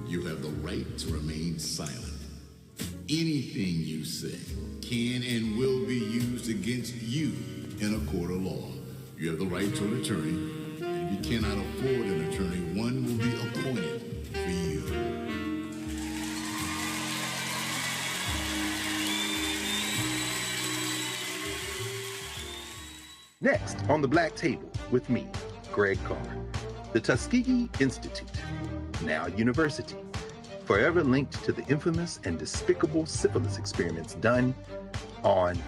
You have the right to remain silent. Anything you say can and will be used against you in a court of law. You have the right to an attorney, and if you cannot afford an attorney, one will be appointed for you. Next on the Black Table with me, Greg Carr, the Tuskegee Institute, now university, forever linked to the infamous and despicable syphilis experiments done on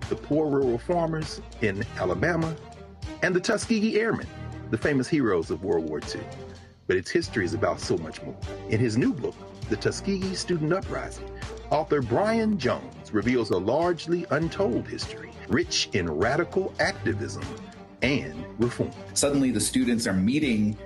the poor rural farmers in Alabama and the Tuskegee Airmen, the famous heroes of World War II. But its history is about so much more. In his new book, The Tuskegee Student Uprising, author Brian Jones reveals a largely untold history, rich in radical activism and reform. Suddenly the students are meeting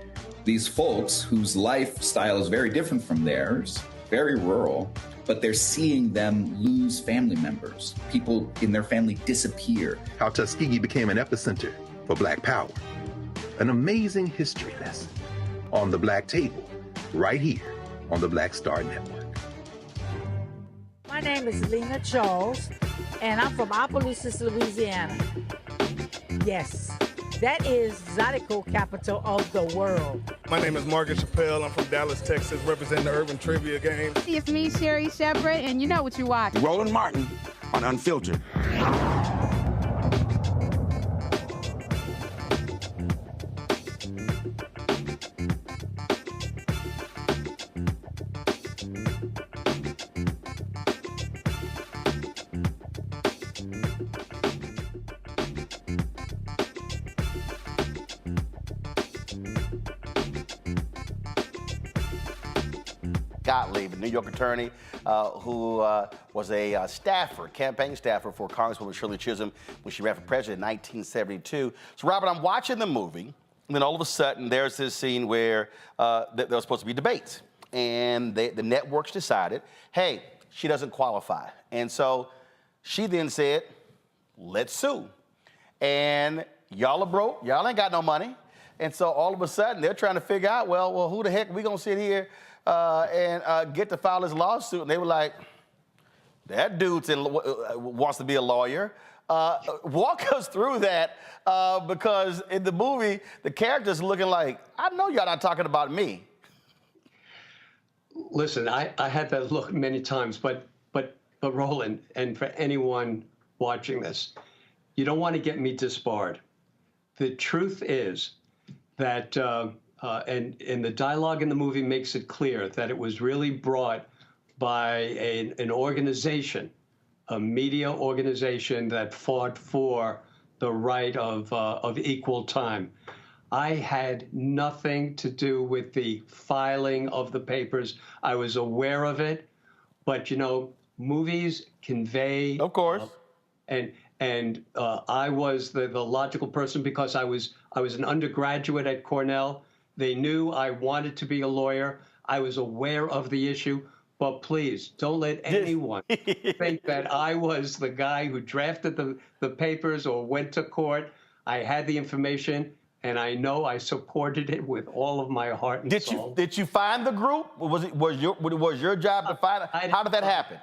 these folks whose lifestyle is very different from theirs, very rural, but they're seeing them lose family members. People in their family disappear. How Tuskegee became an epicenter for Black power. An amazing history lesson on the Black Table, right here on the Black Star Network. My name is Lena Charles, and I'm from Opelousas, Louisiana. Yes, that is Zydeco capital of the world. My name is Margaret Chappelle. I'm from Dallas, Texas, representing the Urban Trivia Game. It's me, Sherry Shepherd, and you know what you watch. Roland Martin on Unfiltered. Gottlieb, a New York attorney who was a staffer, campaign staffer for Congresswoman Shirley Chisholm when she ran for president in 1972. So, Robert, I'm watching the movie, and then all of a sudden there's this scene where there was supposed to be debates. And the networks decided, hey, she doesn't qualify. And so she then said, let's sue. And y'all are broke, y'all ain't got no money. And so all of a sudden they're trying to figure out, well, who the heck we gonna sit here and get to file this lawsuit? And they were like, that dude wants to be a lawyer. Walk us through that because in the movie, the character's looking like, I know y'all not talking about me. Listen, I had that look many times, but Roland, and for anyone watching this, you don't want to get me disbarred. The truth is that, and the dialogue in the movie makes it clear that it was really brought by an organization, a media organization that fought for the right of equal time. I had nothing to do with the filing of the papers. I was aware of it, but you know, movies convey. Of course. And I was the logical person because I was an undergraduate at Cornell. They knew I wanted to be a lawyer. I was aware of the issue, but please don't let anyone think that I was the guy who drafted the papers or went to court. I had the information, and I know I supported it with all of my heart and soul. Did you find the group? Was your job to find it? How did that happen?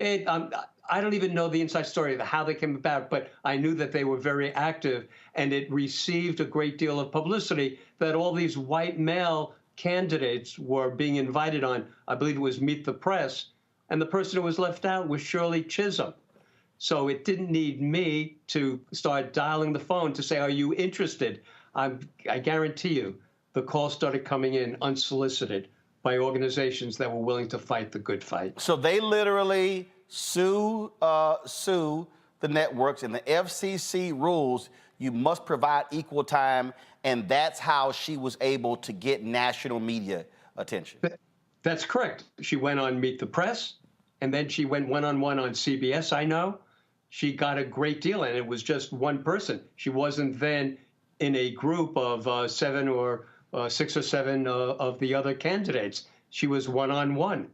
I don't even know the inside story of how they came about, but I knew that they were very active, and it received a great deal of publicity that all these white male candidates were being invited on. I believe it was Meet the Press, and the person who was left out was Shirley Chisholm. So it didn't need me to start dialing the phone to say, are you interested? I guarantee you the calls started coming in unsolicited by organizations that were willing to fight the good fight. So they literally sue the networks, and the FCC rules you must provide equal time, and that's how she was able to get national media attention. That's correct. She went on Meet the Press, and then she went one-on-one on CBS, I know. She got a great deal, and it was just one person. She wasn't then in a group of 6 or 7 of the other candidates. She was one-on-one,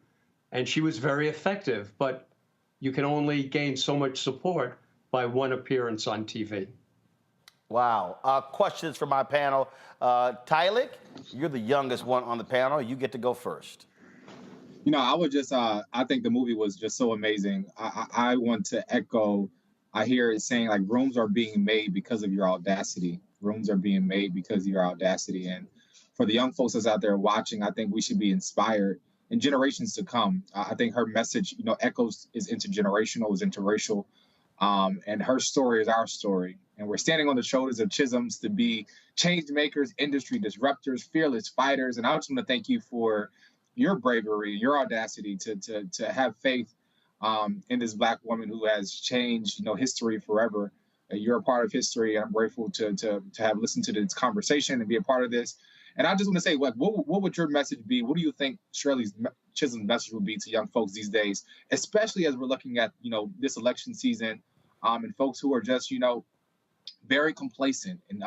and she was very effective, but you can only gain so much support by one appearance on TV. Wow. Questions for my panel. Tylik, you're the youngest one on the panel. You get to go first. You know, I would just, I think the movie was just so amazing. I want to echo, I hear it saying like rooms are being made because of your audacity. Rooms are being made because of your audacity. And for the young folks that's out there watching, I think we should be inspired in generations to come. I think her message, you know, echoes is intergenerational, is interracial. And her story is our story. And we're standing on the shoulders of Chisholms to be change makers, industry disruptors, fearless fighters. And I just want to thank you for your bravery, your audacity to have faith in this Black woman who has changed, you know, history forever. You're a part of history. I'm grateful to have listened to this conversation and be a part of this. And I just want to say, what would your message be? What do you think Shirley Chisholm's message would be to young folks these days, especially as we're looking at, you know, this election season, and folks who are just, you know, very complacent and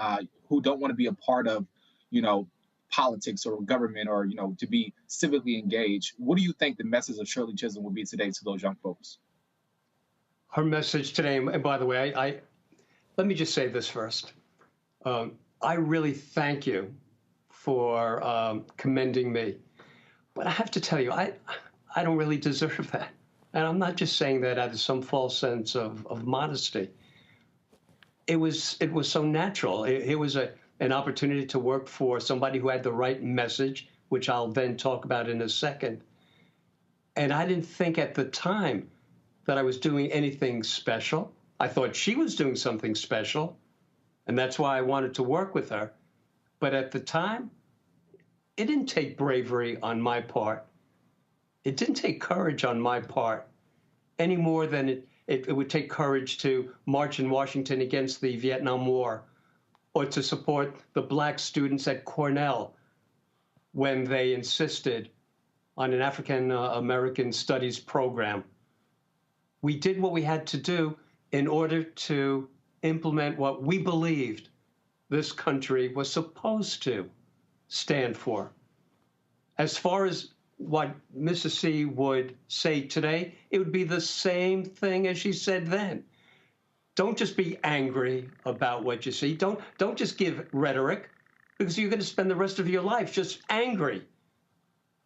who don't want to be a part of, you know, politics or government or, you know, to be civically engaged. What do you think the message of Shirley Chisholm would be today to those young folks? Her message today, and by the way, let me just say this first. I really thank you for commending me. But I have to tell you, I don't really deserve that. And I'm not just saying that out of some false sense of modesty. It was so natural. It was an opportunity to work for somebody who had the right message, which I'll then talk about in a second. And I didn't think at the time that I was doing anything special. I thought she was doing something special, and that's why I wanted to work with her. But at the time, it didn't take bravery on my part. It didn't take courage on my part any more than it would take courage to march in Washington against the Vietnam War or to support the Black students at Cornell when they insisted on an African American studies program. We did what we had to do in order to implement what we believed this country was supposed to stand for. As far as what Mrs. C would say today, it would be the same thing as she said then. Don't just be angry about what you see. Don't just give rhetoric, because you're going to spend the rest of your life just angry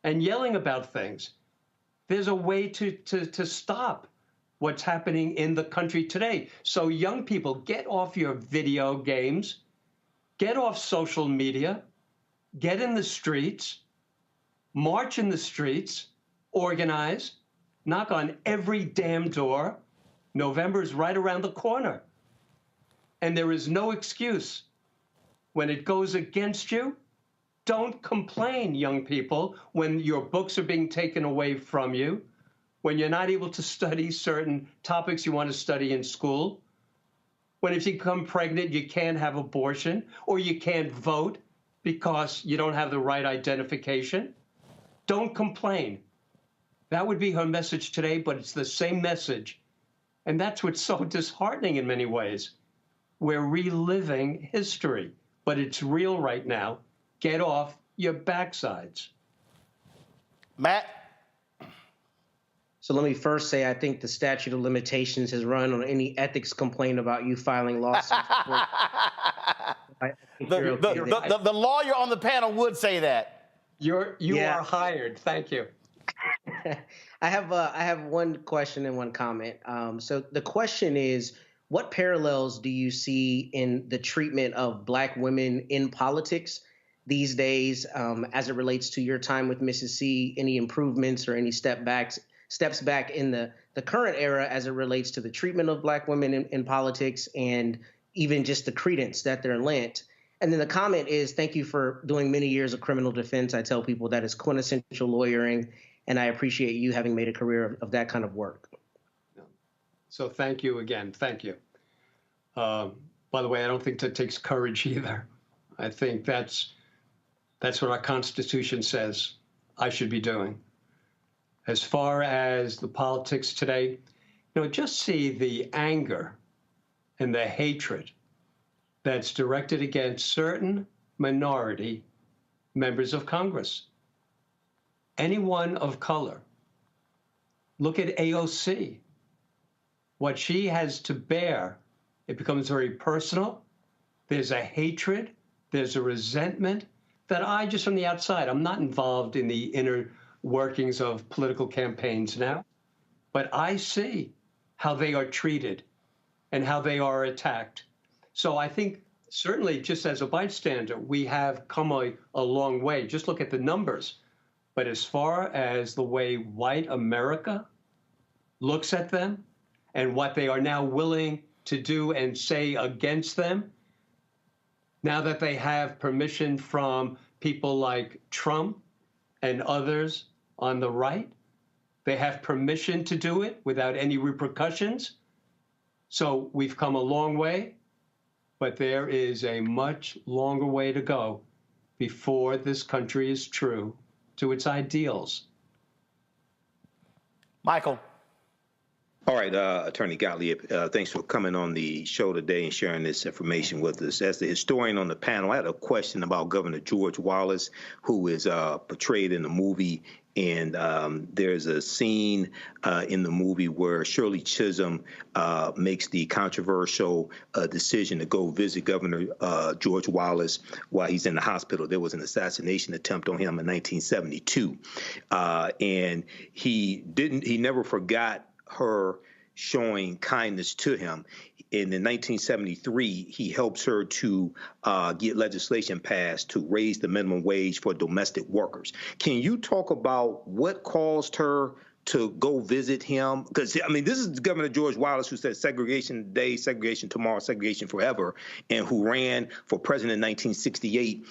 and yelling about things. There's a way to stop what's happening in the country today. So young people, get off your video games, get off social media, get in the streets, march in the streets, organize, knock on every damn door. November is right around the corner. And there is no excuse. When it goes against you, don't complain, young people, when your books are being taken away from you, when you're not able to study certain topics you want to study in school, when if you become pregnant, you can't have abortion, or you can't vote because you don't have the right identification. Don't complain. That would be her message today, but it's the same message. And that's what's so disheartening in many ways. We're reliving history, but it's real right now. Get off your backsides. Matt? So let me first say, I think the statute of limitations has run on any ethics complaint about you filing lawsuits. The lawyer on the panel would say that. You are hired. Thank you. I have one question and one comment. So the question is, what parallels do you see in the treatment of Black women in politics these days, as it relates to your time with Mrs. C? Any improvements or any steps back in the current era as it relates to the treatment of Black women in politics, and even just the credence that they're lent? And then the comment is, thank you for doing many years of criminal defense. I tell people that is quintessential lawyering, and I appreciate you having made a career of that kind of work. So thank you again. Thank you. By the way, I don't think that takes courage either. I think that's what our Constitution says I should be doing. As far as the politics today, just see the anger and the hatred that's directed against certain minority members of Congress. Anyone of color. Look at AOC. What she has to bear, it becomes very personal. There's a hatred, there's a resentment that I, just from the outside, I'm not involved in the inner workings of political campaigns now, but I see how they are treated and how they are attacked. So I think certainly just as a bystander, we have come a long way. Just look at the numbers. But as far as the way white America looks at them and what they are now willing to do and say against them, now that they have permission from people like Trump and others on the right, they have permission to do it without any repercussions. So we've come a long way, but there is a much longer way to go before this country is true to its ideals. Michael. All right, Attorney Gottlieb, thanks for coming on the show today and sharing this information with us. As the historian on the panel, I had a question about Governor George Wallace, who is portrayed in the movie. And there's a scene in the movie where Shirley Chisholm makes the controversial decision to go visit Governor George Wallace while he's in the hospital. There was an assassination attempt on him in 1972. And he never forgot her showing kindness to him. And in 1973, he helps her to get legislation passed to raise the minimum wage for domestic workers. Can you talk about what caused her to go visit him? Because, I mean, this is Governor George Wallace, who said segregation today, segregation tomorrow, segregation forever, and who ran for president in 1968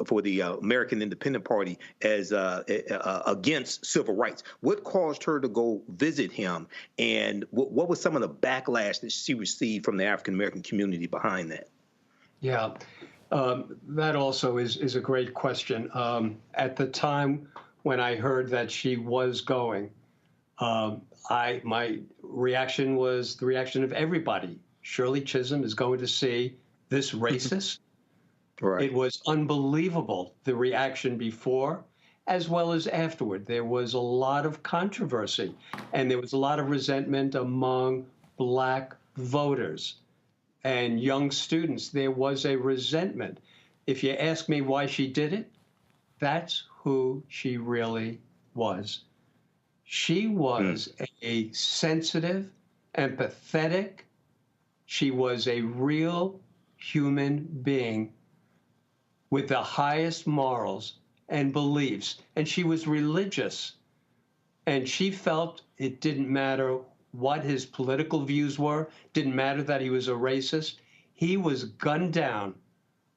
for the American Independent Party as against civil rights. What caused her to go visit him, and what was some of the backlash that she received from the African-American community behind that? Yeah, that also is a great question. At the time when I heard that she was going, my reaction was the reaction of everybody. Shirley Chisholm is going to see this racist. Right. It was unbelievable, the reaction before as well as afterward. There was a lot of controversy, and there was a lot of resentment among Black voters and young students. There was a resentment. If you ask me why she did it, that's who she really was. She was a sensitive, empathetic, she was a real human being with the highest morals and beliefs. And she was religious. And she felt it didn't matter what his political views were, didn't matter that he was a racist. He was gunned down.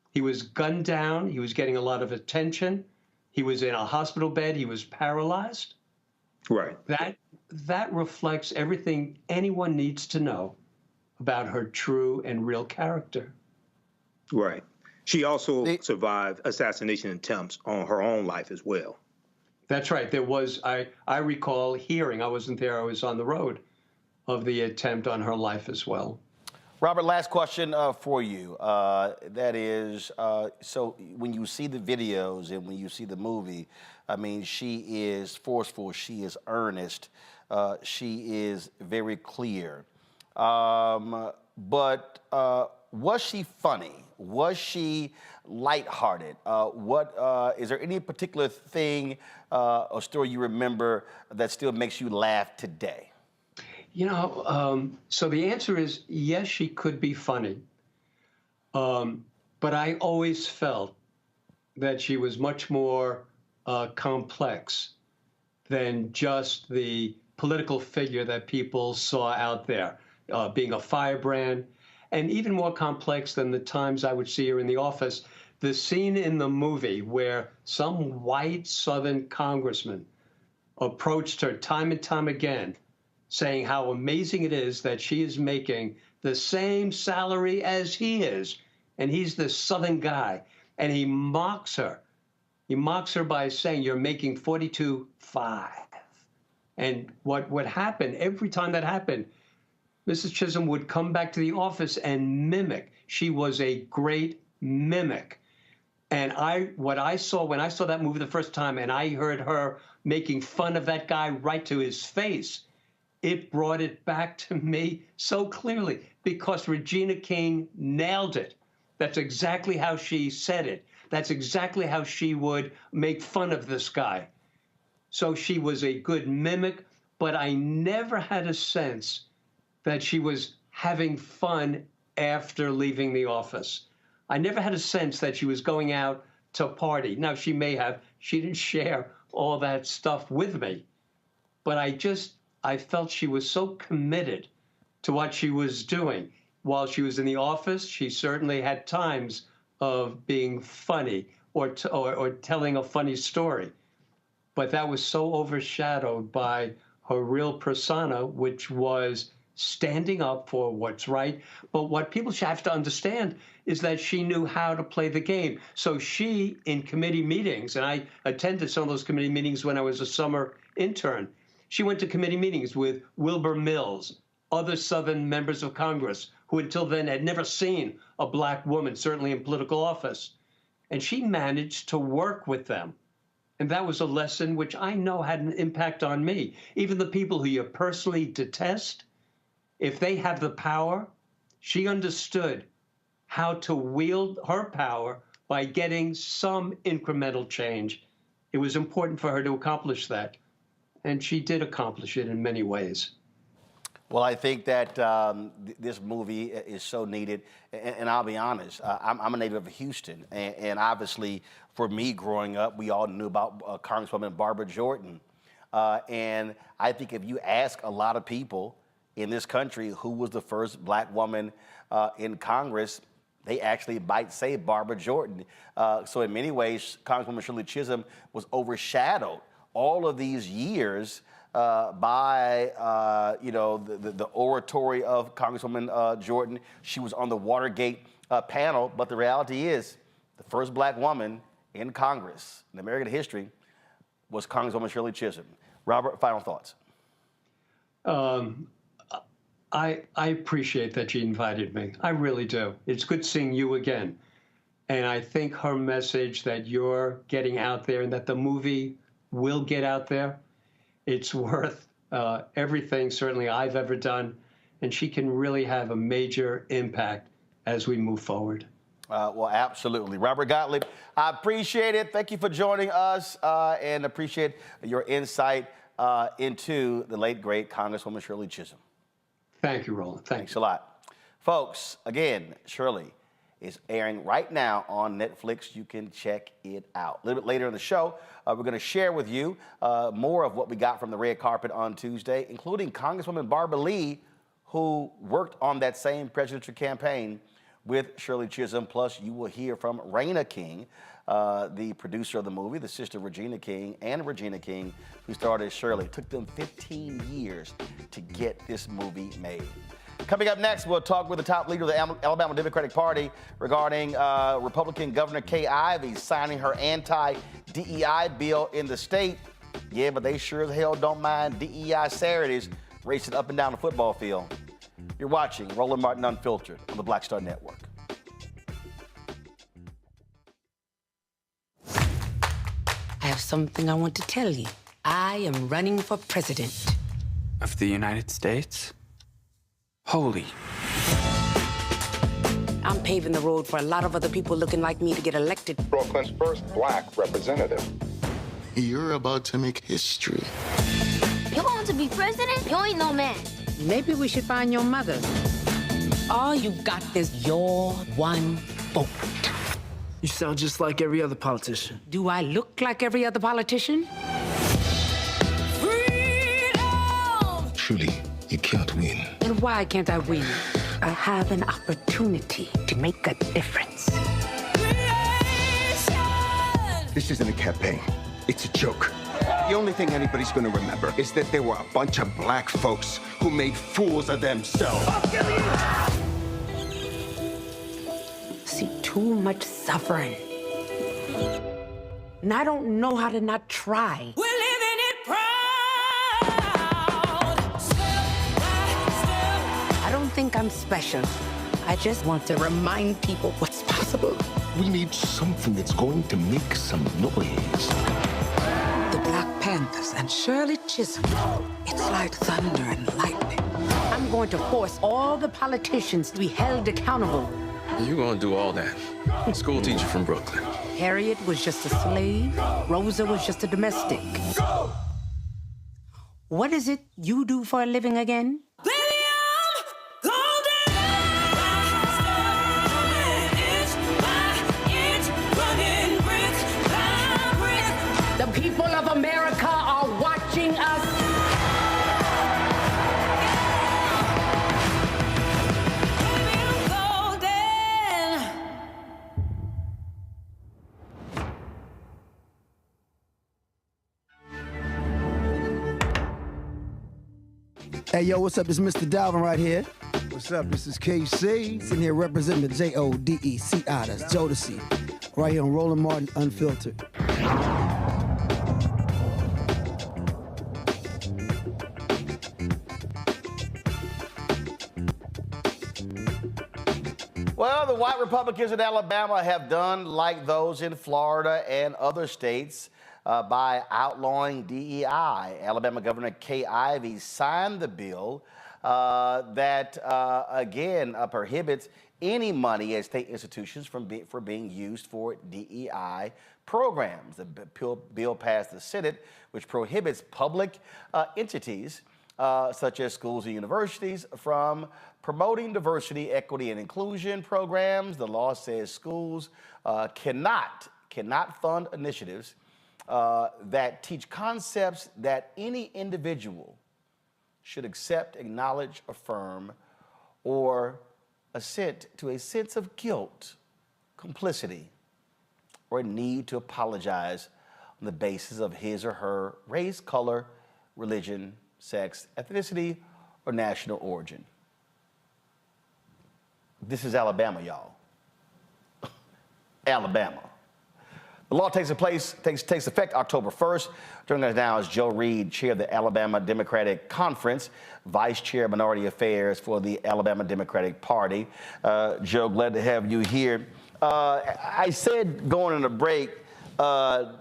He was gunned down. He was getting a lot of attention. He was in a hospital bed. He was paralyzed. Right. That reflects everything anyone needs to know about her true and real character. Right. She also survived assassination attempts on her own life as well. That's right. There was, I recall hearing, I wasn't there, I was on the road, of the attempt on her life as well. Robert, last question for you. That is, so when you see the videos and when you see the movie, I mean, she is forceful, she is earnest, she is very clear. But was she funny? Was she lighthearted? Is there any particular thing or story you remember that still makes you laugh today? You know, so the answer is yes, she could be funny. But I always felt that she was much more complex than just the political figure that people saw out there, being a firebrand, and even more complex than the times I would see her in the office. The scene in the movie where some white Southern congressman approached her time and time again, saying how amazing it is that she is making the same salary as he is, and he's this Southern guy, and he mocks her. He mocks her by saying, "You're making $42,500." And what happened, every time that happened, Mrs. Chisholm would come back to the office and mimic. She was a great mimic. And what I saw when I saw that movie the first time, and I heard her making fun of that guy right to his face, it brought it back to me so clearly, because Regina King nailed it. That's exactly how she said it. That's exactly how she would make fun of this guy. So she was a good mimic, but I never had a sense that she was having fun after leaving the office. I never had a sense that she was going out to party. Now, she may have. She didn't share all that stuff with me. But I felt she was so committed to what she was doing. While she was in the office, she certainly had times of being funny or telling a funny story. But that was so overshadowed by her real persona, which was standing up for what's right. But what people should have to understand is that she knew how to play the game. So she, in committee meetings, and I attended some of those committee meetings when I was a summer intern, she went to committee meetings with Wilbur Mills, other Southern members of Congress who until then had never seen a black woman, certainly in political office. And she managed to work with them. And that was a lesson which I know had an impact on me. Even the people who you personally detest, if they have the power, she understood how to wield her power by getting some incremental change. It was important for her to accomplish that. And she did accomplish it in many ways. Well, I think that this movie is so needed. And I'll be honest, I'm a native of Houston. And obviously, for me growing up, we all knew about Congresswoman Barbara Jordan. And I think if you ask a lot of people in this country who was the first black woman in Congress, they actually might say Barbara Jordan. So in many ways, Congresswoman Shirley Chisholm was overshadowed all of these years by the oratory of Congresswoman Jordan. She was on the Watergate panel, but the reality is the first black woman in Congress in American history was Congresswoman Shirley Chisholm. Robert, final thoughts. I appreciate that you invited me. I really do. It's good seeing you again. And I think her message that you're getting out there and that the movie will get out there, it's worth everything, certainly, I've ever done. And she can really have a major impact as we move forward. Well, absolutely. Robert Gottlieb, I appreciate it. Thank you for joining us and appreciate your insight into the late, great Congresswoman Shirley Chisholm. Thank you, Roland. Thanks a lot. Folks, again, Shirley is airing right now on Netflix. You can check it out. A little bit later in the show, we're going to share with you more of what we got from the red carpet on Tuesday, including Congresswoman Barbara Lee, who worked on that same presidential campaign with Shirley Chisholm. Plus, you will hear from Raina King, the producer of the movie, the sister of Regina King, and Regina King, who starred as Shirley. It took them 15 years to get this movie made. Coming up next, we'll talk with the top leader of the Alabama Democratic Party regarding Republican Governor Kay Ivey signing her anti-DEI bill in the state. Yeah, but they sure as hell don't mind DEI Saturdays racing up and down the football field. You're watching Roland Martin Unfiltered on the Black Star Network. I have something I want to tell you. I am running for president. Of the United States? Holy. I'm paving the road for a lot of other people looking like me to get elected. Brooklyn's first black representative. You're about to make history. You want to be president? You ain't no man. Maybe we should find your mother. All you got is your one vote. You sound just like every other politician. Do I look like every other politician? Truly, you can't win. And why can't I win? I have an opportunity to make a difference. This isn't a campaign. It's a joke. The only thing anybody's gonna remember is that there were a bunch of black folks who made fools of themselves. See too much suffering. And I don't know how to not try. We're living it proud. I don't think I'm special. I just want to remind people what's possible. We need something that's going to make some noise. The Black Panthers and Shirley Chisholm. It's like thunder and lightning. I'm going to force all the politicians to be held accountable. You gonna do all that? School teacher from Brooklyn. Harriet was just a slave. Rosa was just a domestic. What is it you do for a living again? The people of America are watching us. Hey, yo, what's up? This is Mr. Dalvin right here. What's up? This is KC. Sitting here representing the Jodeci. That's Jodeci. Right here on Roland Martin Unfiltered. Well, the white Republicans in Alabama have done like those in Florida and other states by outlawing DEI. Alabama Governor Kay Ivey signed the bill that, again, prohibits any money at state institutions for being used for DEI programs. The bill passed the Senate, which prohibits public entities such as schools and universities from promoting diversity, equity, and inclusion programs. The law says schools cannot fund initiatives that teach concepts that any individual should accept, acknowledge, affirm, or assent to a sense of guilt, complicity, or a need to apologize on the basis of his or her race, color, religion, sex, ethnicity, or national origin. This is Alabama, y'all. Alabama. The law takes effect October 1st. Joining us now is Joe Reed, chair of the Alabama Democratic Conference, vice chair of minority affairs for the Alabama Democratic Party. Joe, glad to have you here. I said going in the break,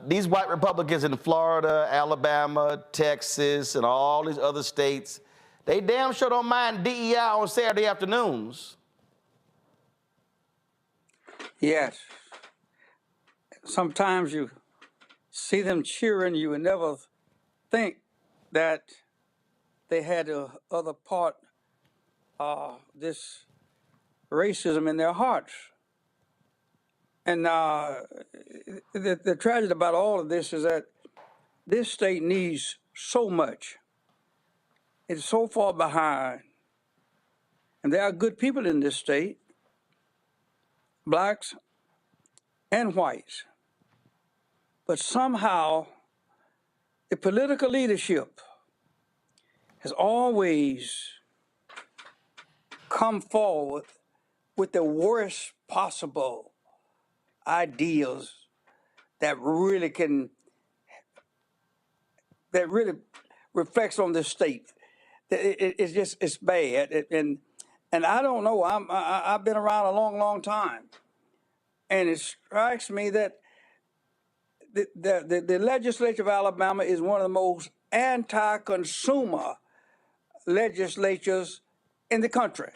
these white Republicans in Florida, Alabama, Texas, and all these other states, they damn sure don't mind DEI on Saturday afternoons. Yes. Sometimes you see them cheering, you would never think that they had the other part, this racism in their hearts. And the tragedy about all of this is that this state needs so much. It's so far behind. And there are good people in this state, blacks and whites. But somehow the political leadership has always come forward with the worst possible ideas that really reflects on this state. It's bad. And I don't know, I've been around a long, long time. And it strikes me that the legislature of Alabama is one of the most anti-consumer legislatures in the country.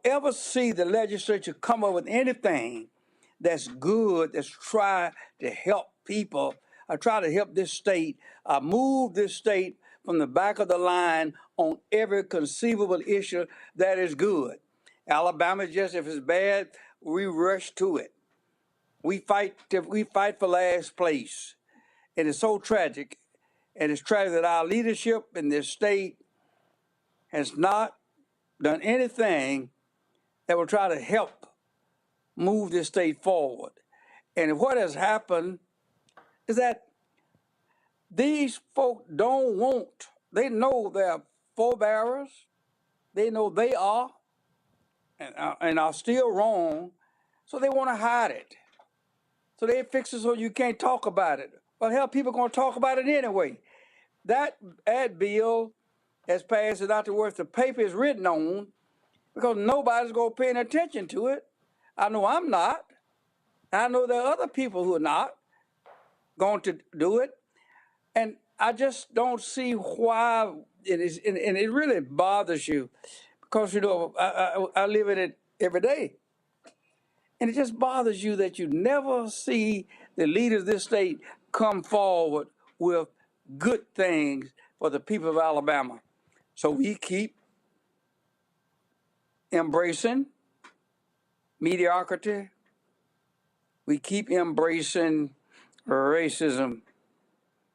ever see the legislature come up with anything that's good, that's try to help people, or try to help this state, move this state from the back of the line on every conceivable issue that is good. Alabama, just if it's bad, we rush to it. We fight for last place. And it's so tragic. And it's tragic that our leadership in this state has not done anything that will try to help move this state forward. And what has happened is that these folk don't want, they know they're forebearers, they know they are, and are still wrong, so they want to hide it. So they fix it so you can't talk about it. But hell, people are going to talk about it anyway. That ad bill has passed it out to worth the paper is written on, because nobody's going to pay any attention to it. I know I'm not. I know there are other people who are not going to do it. And I just don't see why it is, and it really bothers you, because, I live in it every day. And it just bothers you that you never see the leaders of this state come forward with good things for the people of Alabama. So we keep embracing mediocrity. We keep embracing racism.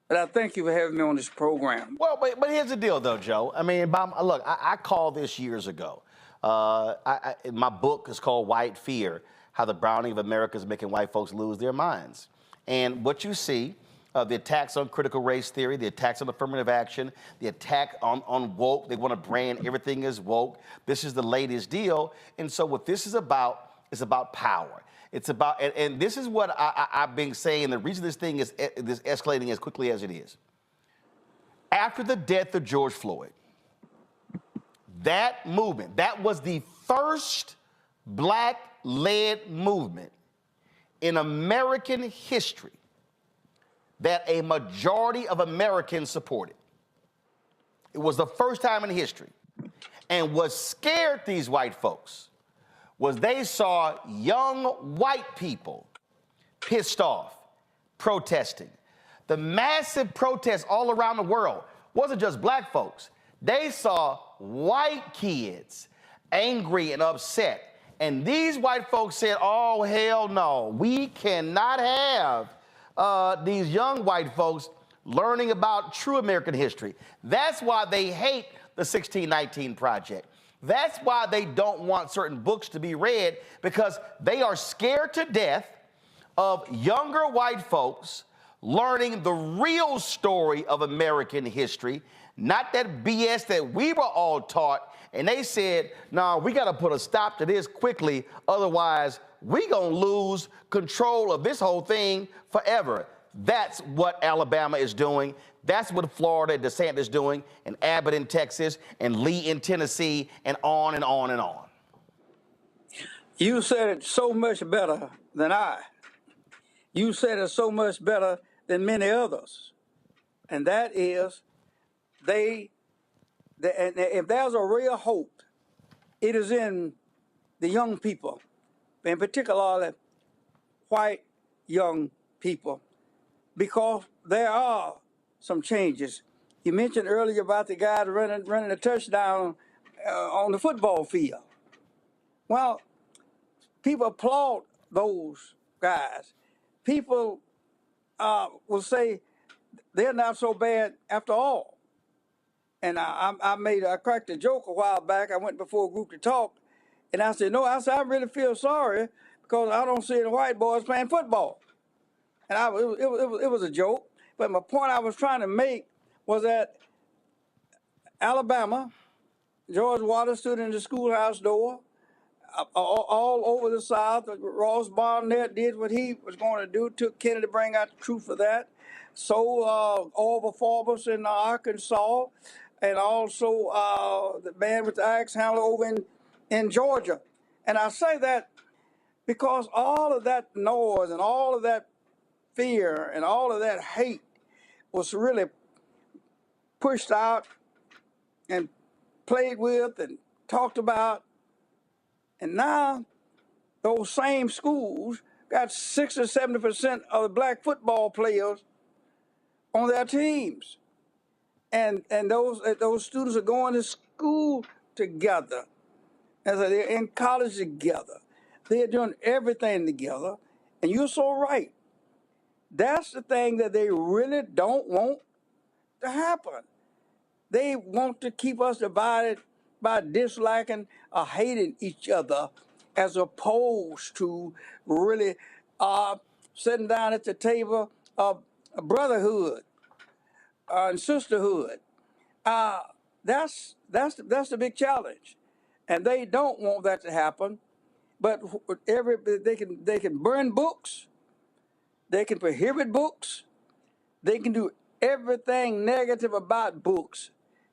But I thank you for having me on this program. Well, but here's the deal, though, Joe. I mean, look, I called this years ago. My book is called White Fear, How the Browning of America is Making White Folks Lose Their Minds. And what you see, the attacks on critical race theory, the attacks on affirmative action, the attack on woke, they want to brand everything as woke. This is the latest deal. And so what this is about power. It's about, and this is what I've been saying, the reason this thing is escalating as quickly as it is. After the death of George Floyd, that movement, that was the first black-led movement in American history that a majority of Americans supported. It was the first time in history. And what scared these white folks was they saw young white people pissed off, protesting. The massive protests all around the world wasn't just black folks. They saw white kids angry and upset. And these white folks said, oh, hell no, we cannot have these young white folks learning about true American history. That's why they hate the 1619 Project. That's why they don't want certain books to be read, because they are scared to death of younger white folks learning the real story of American history, not that BS that we were all taught. And they said, no, we got to put a stop to this quickly. Otherwise, we going to lose control of this whole thing forever. That's what Alabama is doing. That's what Florida, DeSantis is doing, and Abbott in Texas, and Lee in Tennessee, and on and on and on. You said it so much better than I. You said it so much better than many others. And that is, and if there's a real hope, it is in the young people, in particular white young people, because there are some changes. You mentioned earlier about the guy running a touchdown on the football field. Well, people applaud those guys. People will say they're not so bad after all. And I cracked a joke a while back. I went before a group to talk, and I said, I really feel sorry because I don't see the white boys playing football. And it was a joke. But my point I was trying to make was that Alabama, George Water stood in the schoolhouse door. All over the South, Ross Barnett did what he was going to do, took Kennedy to bring out the truth of that. So Orville Forbes in Arkansas, and also the man with the axe handler over in Georgia. And I say that because all of that noise and all of that fear and all of that hate was really pushed out and played with and talked about And now those same schools got 60 or 70% of the black football players on their teams. And those students are going to school together. As they're in college together. They're doing everything together. And you're so right. That's the thing that they really don't want to happen. They want to keep us divided by disliking or hating each other, as opposed to really sitting down at the table of brotherhood and sisterhood. That's the big challenge, and they don't want that to happen. But they can burn books, they can prohibit books, they can do everything negative about books.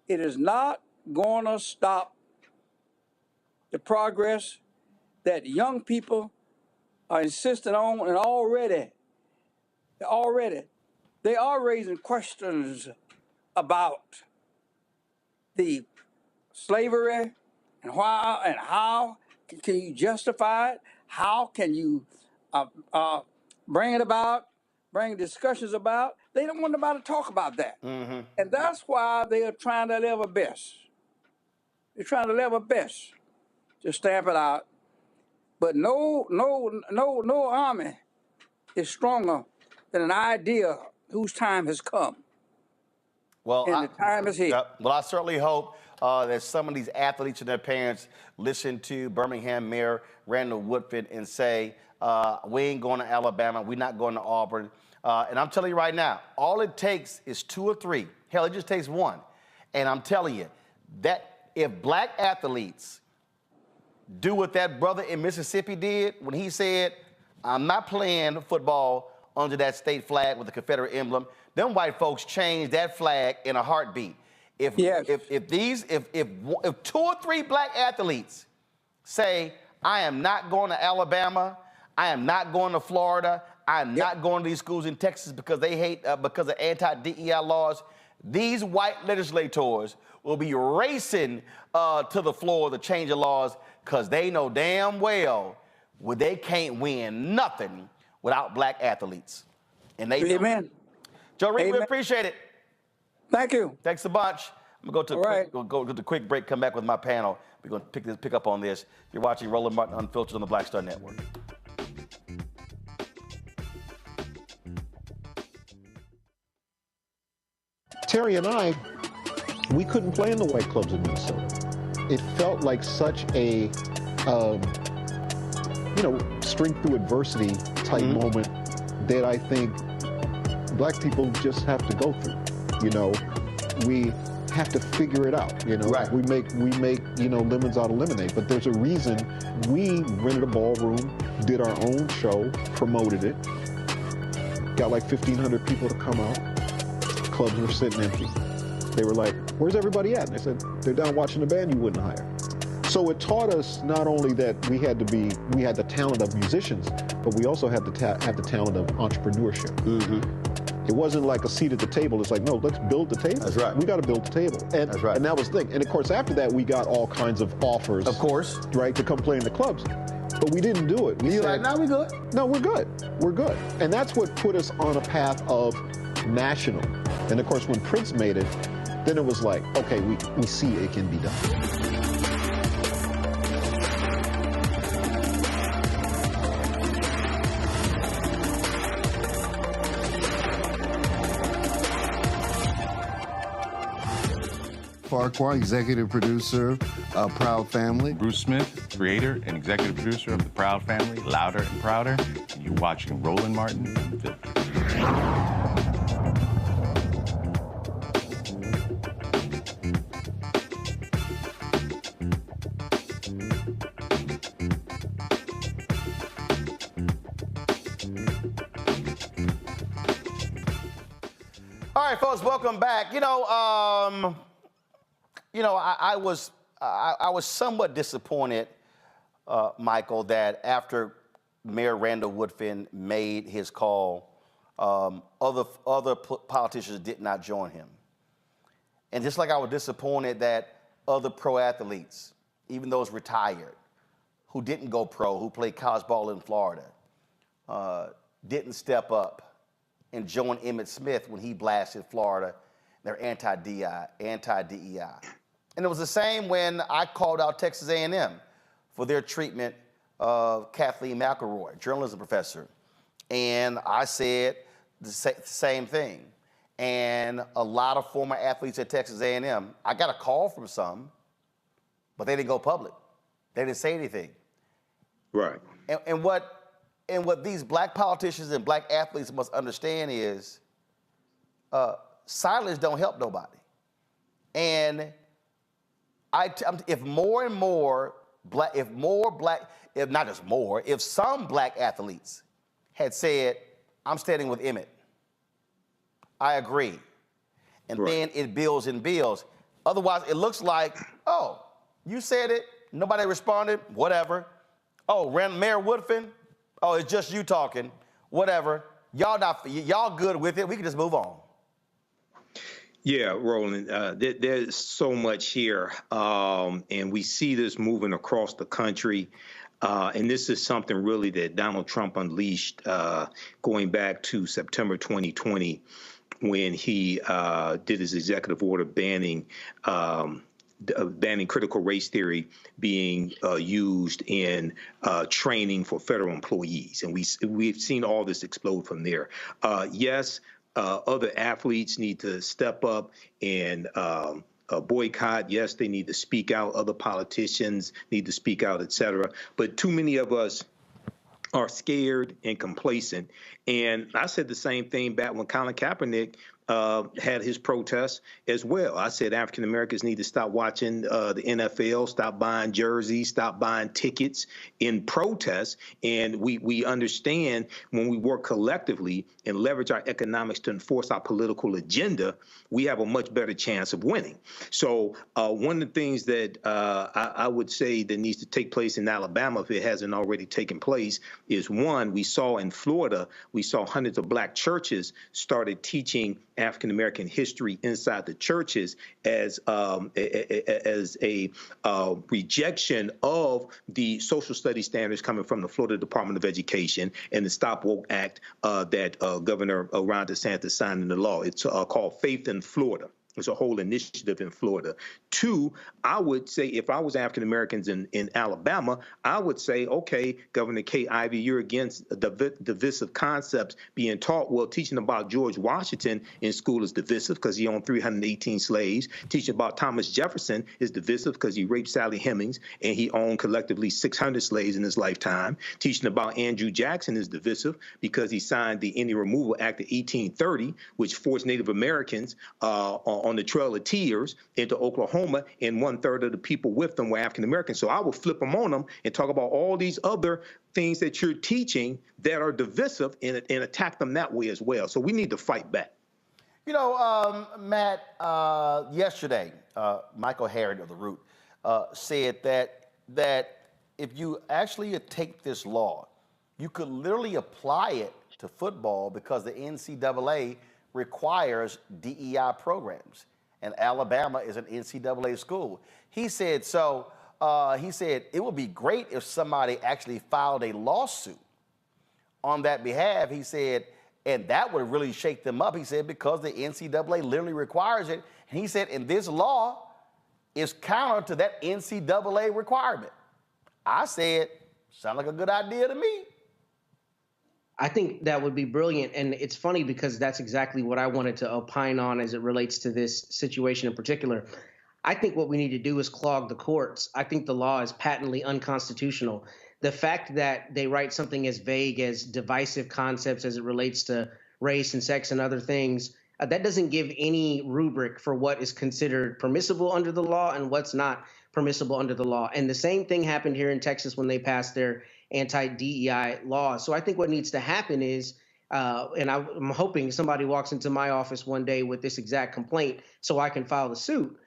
It is not going to stop the progress that young people are insisting on, and already they are raising questions about the slavery and why and how can you justify it? How can you bring it about, bring discussions about? They don't want nobody to talk about that. And that's why they are trying their level best. They're trying to level best to stamp it out. But no army is stronger than an idea whose time has come. Well, and the time is here. Well, I certainly hope that some of these athletes and their parents listen to Birmingham Mayor Randall Woodfin and say, we ain't going to Alabama, we're not going to Auburn. And I'm telling you right now, all it takes is 2 or 3. Hell, it just takes 1. And I'm telling you, that if black athletes do what that brother in Mississippi did when he said, I'm not playing football under that state flag with the Confederate emblem, them white folks changed that flag in a heartbeat. If 2 or 3 black athletes say, I am not going to Alabama, I am not going to Florida, I am not going to these schools in Texas because they hate, because of anti-DEI laws, these white legislators will be racing to the floor to change the laws because they know damn well they can't win nothing without black athletes. And they Amen. Joe Reed, we appreciate it. Thank you. Thanks a bunch. I'm gonna go to a quick break, come back with my panel. We're gonna pick up on this. You're watching Roland Martin Unfiltered on the Black Star Network. Terry and I, we couldn't play in the white clubs in Minnesota. It felt like such a, strength through adversity type moment that I think black people just have to go through. We have to figure it out. We make lemons out of lemonade. But there's a reason we rented a ballroom, did our own show, promoted it, got like 1,500 people to come out. Clubs were sitting empty. They were like, "Where's everybody at?" And I said, "They're down watching the band you wouldn't hire." So it taught us not only that we had the talent of musicians, but we also had to have the talent of entrepreneurship. It wasn't like a seat at the table. It's like, no, let's build the table. That's right. We got to build the table. And, that's right. And that was the thing. And of course, after that, we got all kinds of offers. Of course. Right, to come play in the clubs. But we didn't do it. We said, no, we're good. No, we're good. We're good. And that's what put us on a path of national. And of course, when Prince made it, then it was like, okay, we see it can be done. Farquhar, executive producer of Proud Family. Bruce Smith, creator and executive producer of The Proud Family, Louder and Prouder. And you're watching Roland Martin Unfiltered. All right, folks, welcome back. I was somewhat disappointed, Michael, that after Mayor Randall Woodfin made his call, other politicians did not join him. And just like I was disappointed that other pro athletes, even those retired, who didn't go pro, who played college ball in Florida, didn't step up and join Emmitt Smith when he blasted Florida, their anti-DEI. And it was the same when I called out Texas A&M for their treatment of Kathleen McElroy, journalism professor. And I said the same thing. And a lot of former athletes at Texas A&M, I got a call from some, but they didn't go public. They didn't say anything. Right. And what these black politicians and black athletes must understand is silence don't help nobody. And if more and more black, if some black athletes had said, I'm standing with Emmitt, I agree. And then it builds and builds. Otherwise, it looks like, oh, you said it, nobody responded, whatever. Oh, Mayor Woodfin, oh, it's just you talking, whatever. Y'all good with it, we can just move on. Yeah, Roland, there's so much here, and we see this moving across the country. And this is something really that Donald Trump unleashed going back to September 2020 when he did his executive order banning critical race theory being used in training for federal employees. And we've seen all this explode from there. Yes, other athletes need to step up and boycott. Yes, they need to speak out. Other politicians need to speak out, et cetera. But too many of us are scared and complacent. And I said the same thing back when Colin Kaepernick had his protests as well. I said African Americans need to stop watching the NFL, stop buying jerseys, stop buying tickets in protests. And we understand when we work collectively and leverage our economics to enforce our political agenda, we have a much better chance of winning. So one of the things that I would say that needs to take place in Alabama, if it hasn't already taken place, is one, we saw in Florida, we saw hundreds of black churches started teaching African-American history inside the churches as a rejection of the social studies standards coming from the Florida Department of Education and the Stop Woke Act that Governor Ron DeSantis signed into law. It's called Faith in Florida. It's a whole initiative in Florida. Two, I would say if I was African Americans in Alabama, I would say, okay, Governor Kay Ivey, you're against the divisive concepts being taught. Well, teaching about George Washington in school is divisive because he owned 318 slaves. Teaching about Thomas Jefferson is divisive because he raped Sally Hemings and he owned collectively 600 slaves in his lifetime. Teaching about Andrew Jackson is divisive because he signed the Indian Removal Act of 1830, which forced Native Americans on the Trail of Tears into Oklahoma, and 1/3 of the people with them were African Americans. So I will flip them on them and talk about all these other things that you're teaching that are divisive and attack them that way as well. So we need to fight back. You know, Matt, yesterday, Michael Harrod of The Root said that if you actually take this law, you could literally apply it to football because the NCAA requires DEI programs, and Alabama is an NCAA school. He said, it would be great if somebody actually filed a lawsuit on that behalf. He said, and that would really shake them up. He said, because the NCAA literally requires it. And he said, and this law is counter to that NCAA requirement. I said, sound like a good idea to me. I think that would be brilliant. And it's funny because that's exactly what I wanted to opine on as it relates to this situation in particular. I think what we need to do is clog the courts. I think the law is patently unconstitutional. The fact that they write something as vague as divisive concepts as it relates to race and sex and other things, that doesn't give any rubric for what is considered permissible under the law and what's not permissible under the law. And the same thing happened here in Texas when they passed their anti-DEI laws. So I think what needs to happen is, and I'm hoping somebody walks into my office one day with this exact complaint so I can file the suit.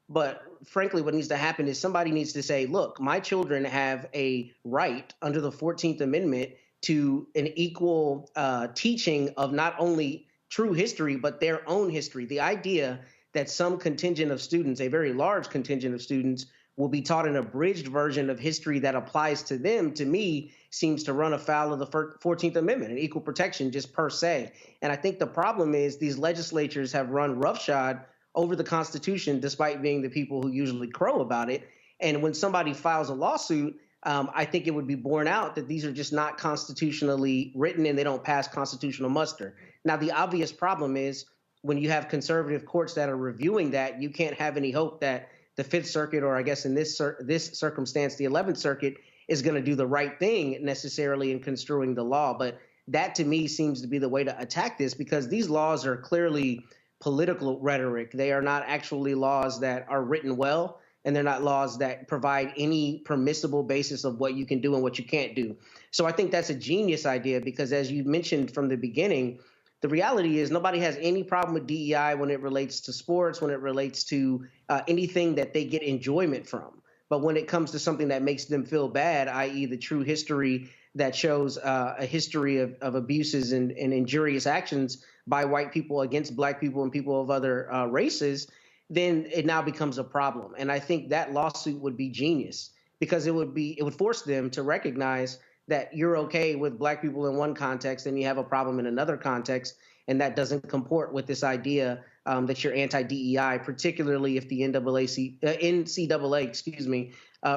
But frankly, what needs to happen is somebody needs to say, look, my children have a right under the 14th Amendment to an equal teaching of not only true history, but their own history. The idea that some contingent of students, a very large contingent of students, will be taught an abridged version of history that applies to them, to me, seems to run afoul of the 14th Amendment and equal protection just per se. And I think the problem is these legislatures have run roughshod over the Constitution, despite being the people who usually crow about it. And when somebody files a lawsuit, I think it would be borne out that these are just not constitutionally written and they don't pass constitutional muster. Now, the obvious problem is when you have conservative courts that are reviewing that, you can't have any hope that the Fifth Circuit, or I guess in this circumstance, the 11th Circuit, is going to do the right thing necessarily in construing the law. But that, to me, seems to be the way to attack this, because these laws are clearly political rhetoric. They are not actually laws that are written well, and they're not laws that provide any permissible basis of what you can do and what you can't do. So I think that's a genius idea, because as you mentioned from the beginning, the reality is nobody has any problem with DEI when it relates to sports, when it relates to anything that they get enjoyment from. But when it comes to something that makes them feel bad, i.e. the true history that shows a history of abuses and injurious actions by white people against black people and people of other races, then it now becomes a problem. And I think that lawsuit would be genius, because it would force them to recognize that you're okay with black people in one context and you have a problem in another context, and that doesn't comport with this idea that you're anti-DEI, particularly if the NCAA,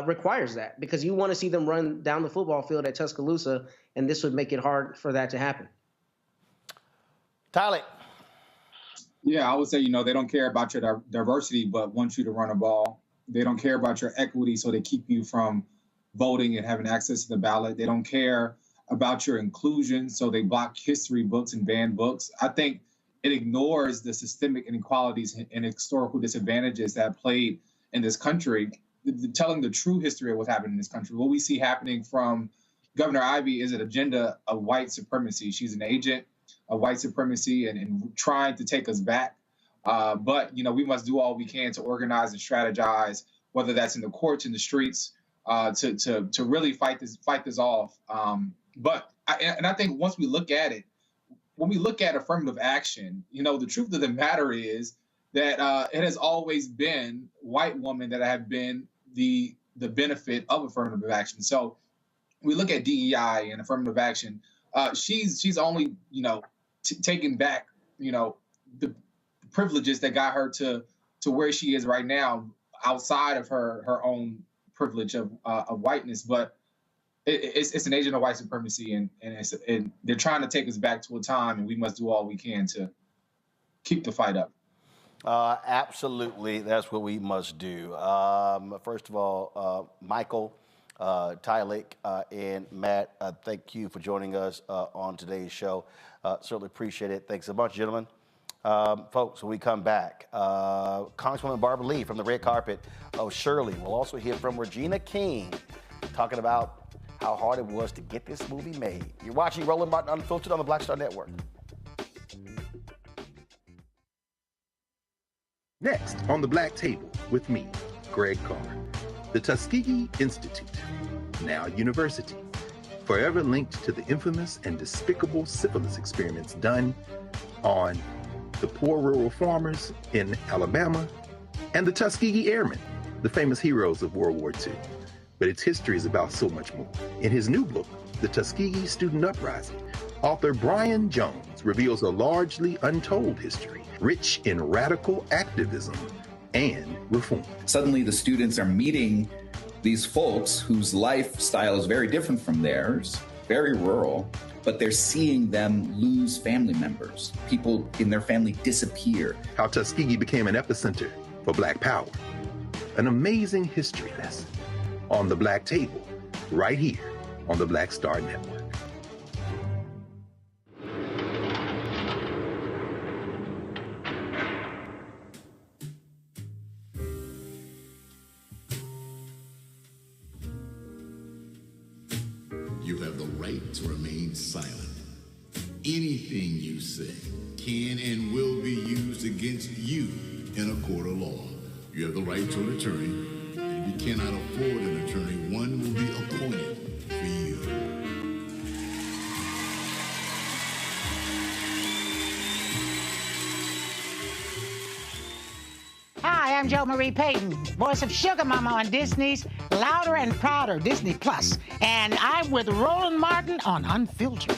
requires that, because you want to see them run down the football field at Tuscaloosa, and this would make it hard for that to happen. Tyler. Yeah, I would say, they don't care about your diversity, but want you to run a ball. They don't care about your equity, so they keep you from voting and having access to the ballot. They don't care about your inclusion, so they block history books and ban books. I think it ignores the systemic inequalities and historical disadvantages that played in this country, telling the true history of what's happened in this country. What we see happening from Governor Ivey is an agenda of white supremacy. She's an agent of white supremacy and trying to take us back. But, we must do all we can to organize and strategize, whether that's in the courts, in the streets, to really fight this off. But I think once we look at it, when we look at affirmative action, the truth of the matter is that it has always been white women that have been the benefit of affirmative action. So we look at DEI and affirmative action. She's only taking back the privileges that got her to where she is right now, outside of her own privilege of whiteness. But it's an agent of white supremacy, and they're trying to take us back to a time, and we must do all we can to keep the fight up. Absolutely, that's what we must do. First of all, Michael, Tylik, and Matt, thank you for joining us on today's show. Certainly appreciate it. Thanks a bunch, gentlemen. Folks, when we come back, Congresswoman Barbara Lee from the red carpet of Shirley. We'll also hear from Regina King, talking about how hard it was to get this movie made. You're watching Roland Martin Unfiltered on the Black Star Network. Next on the Black Table with me, Greg Carr, the Tuskegee Institute, now university, forever linked to the infamous and despicable syphilis experiments done on the poor rural farmers in Alabama and the Tuskegee Airmen, the famous heroes of World War II. But its history is about so much more. In his new book, The Tuskegee Student Uprising, author Brian Jones reveals a largely untold history, rich in radical activism and reform. Suddenly the students are meeting these folks whose lifestyle is very different from theirs, very rural, but they're seeing them lose family members. People in their family disappear. How Tuskegee became an epicenter for Black power. An amazing history lesson on the Black Table, right here on the Black Star Network. You have the right to remain silent. Anything you say can and will be used against you in a court of law. You have the right to an attorney, and if you cannot afford an attorney, one will be appointed for you. Hi, I'm Jo Marie Payton, voice of Sugar Mama on Disney's Louder and Prouder, Disney Plus. And I'm with Roland Martin on Unfiltered.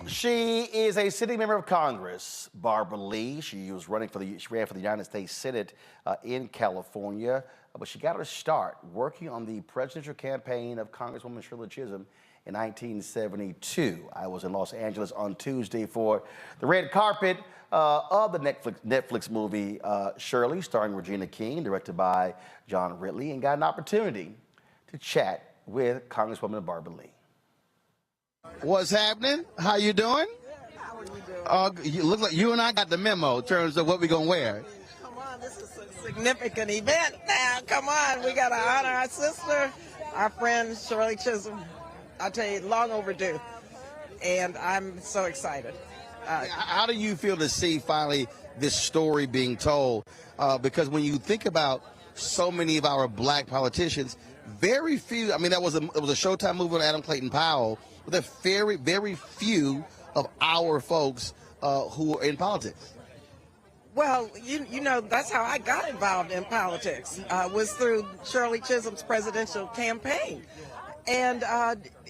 She is a sitting member of Congress, Barbara Lee. She ran for the United States Senate in California, but she got her start working on the presidential campaign of Congresswoman Shirley Chisholm in 1972. I was in Los Angeles on Tuesday for the red carpet of the Netflix movie Shirley, starring Regina King, directed by John Ridley, and got an opportunity to chat with Congresswoman Barbara Lee. What's happening? How you doing? How are you doing? You look like you and I got the memo in terms of what we're gonna wear. Come on, this is a significant event now. Come on, we gotta honor our sister, our friend Shirley Chisholm. I tell you, long overdue, and I'm so excited. How do you feel to see finally this story being told? Because when you think about so many of our black politicians, very few. I mean, it was a Showtime movie with Adam Clayton Powell. But there are very, very few of our folks who are in politics. Well, you know, that's how I got involved in politics, was through Shirley Chisholm's presidential campaign. And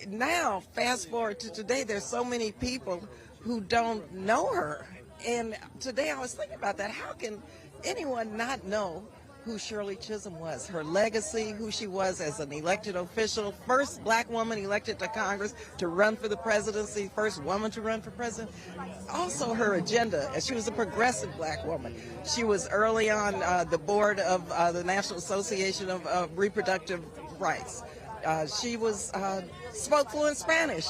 now, fast forward to today, there's so many people who don't know her. And today I was thinking about that. How can anyone not know who Shirley Chisholm was, her legacy, who she was as an elected official, first black woman elected to Congress to run for the presidency, first woman to run for president. Also her agenda, as she was a progressive black woman. She was early on the board of the National Association of Reproductive Rights. She spoke fluent Spanish.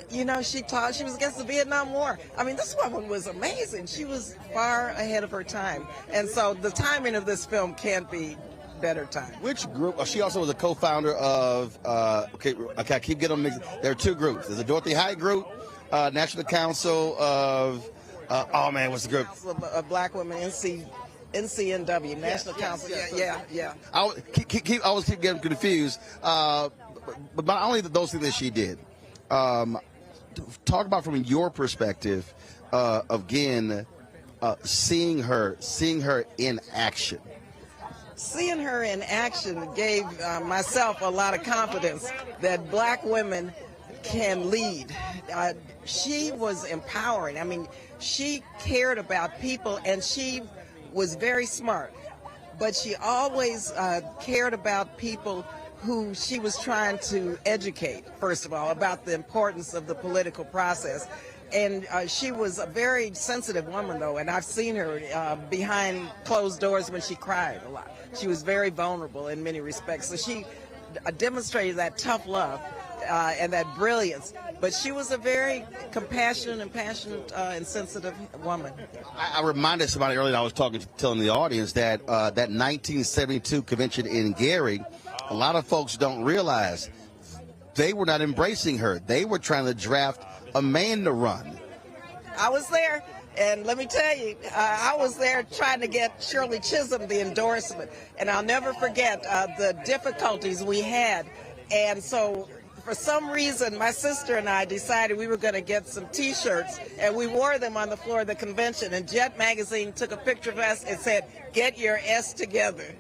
You know, she was against the Vietnam War. I mean, this woman was amazing. She was far ahead of her time. And so the timing of this film can't be better timed. Which group? She also was a co-founder of, okay, I keep getting them mixed. There are two groups. There's a Dorothy Height group, National Council of, oh man, what's the group? Council of Black Women, NCNW, National Council. Yeah. I always keep getting confused. But not only those things that she did. Talk about from your perspective, again, seeing her in action. Seeing her in action gave myself a lot of confidence that black women can lead. She was empowering. I mean, she cared about people, and she was very smart, but she always cared about people who she was trying to educate, first of all, about the importance of the political process. And she was a very sensitive woman, though, and I've seen her behind closed doors when she cried a lot. She was very vulnerable in many respects. So she demonstrated that tough love and that brilliance. But she was a very compassionate and passionate and sensitive woman. I reminded somebody earlier, I was telling the audience that that 1972 convention in Gary, a lot of folks don't realize they were not embracing her. They were trying to draft a man to run. I was there, and let me tell you, I was there trying to get Shirley Chisholm the endorsement, and I'll never forget the difficulties we had. And so for some reason, my sister and I decided we were going to get some T-shirts, and we wore them on the floor of the convention, and Jet Magazine took a picture of us and said, "Get your S together."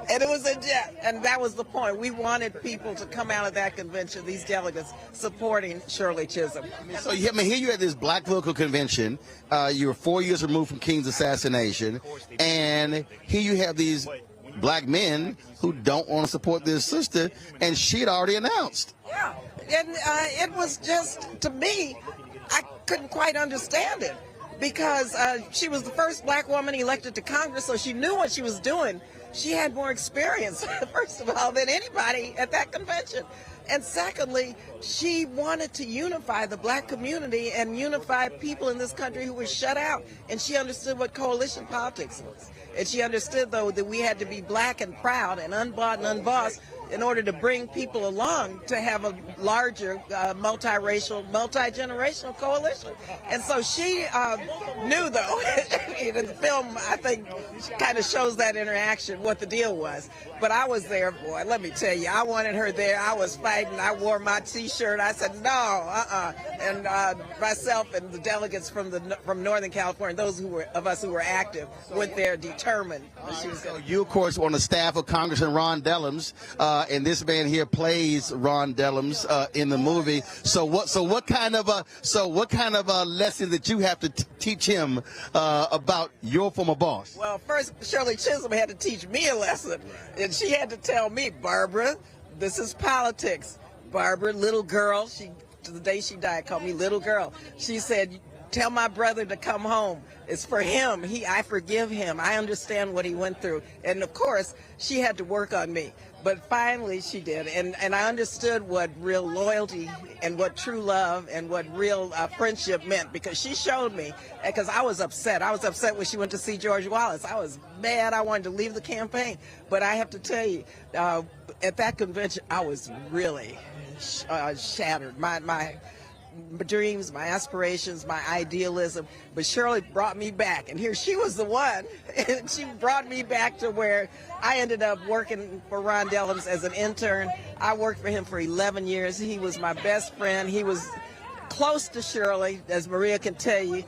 And it was a jet, and that was the point. We wanted people to come out of that convention, these delegates, supporting Shirley Chisholm. So here you're at this black political convention. You were 4 years removed from King's assassination, and here you have these black men who don't want to support their sister, and she had already announced. Yeah, and it was just, to me, I couldn't quite understand it, because she was the first black woman elected to Congress, so she knew what she was doing. She had more experience, first of all, than anybody at that convention. And secondly, she wanted to unify the black community and unify people in this country who were shut out. And she understood what coalition politics was. And she understood, though, that we had to be black and proud and unbought and unbossed in order to bring people along to have a larger multiracial, multi-generational coalition. And so she knew, though, in the film, I think, kind of shows that interaction, what the deal was. But I was there, boy, let me tell you, I wanted her there. I was fighting. I wore my T-shirt. I said, no, And myself and the delegates from Northern California, those of us who were active, went there determined. So you, of course, were on the staff of Congressman Ron Dellums, and this man here plays Ron Dellums in the movie. So what kind of a lesson that you have to teach him about your former boss? Well, first, Shirley Chisholm had to teach me a lesson, and she had to tell me, Barbara, this is politics. Barbara, little girl, to the day she died, called me little girl. She said, tell my brother to come home. It's for him. I forgive him. I understand what he went through. And of course, she had to work on me. But finally she did. And I understood what real loyalty and what true love and what real friendship meant, because she showed me, because I was upset. I was upset when she went to see George Wallace. I was mad. I wanted to leave the campaign. But I have to tell you, at that convention, I was really shattered. My dreams, my aspirations, my idealism, but Shirley brought me back, and here she was the one, and she brought me back to where I ended up working for Ron Dellums as an intern. I worked for him for 11 years. He was my best friend. He was close to Shirley, as Maria can tell you.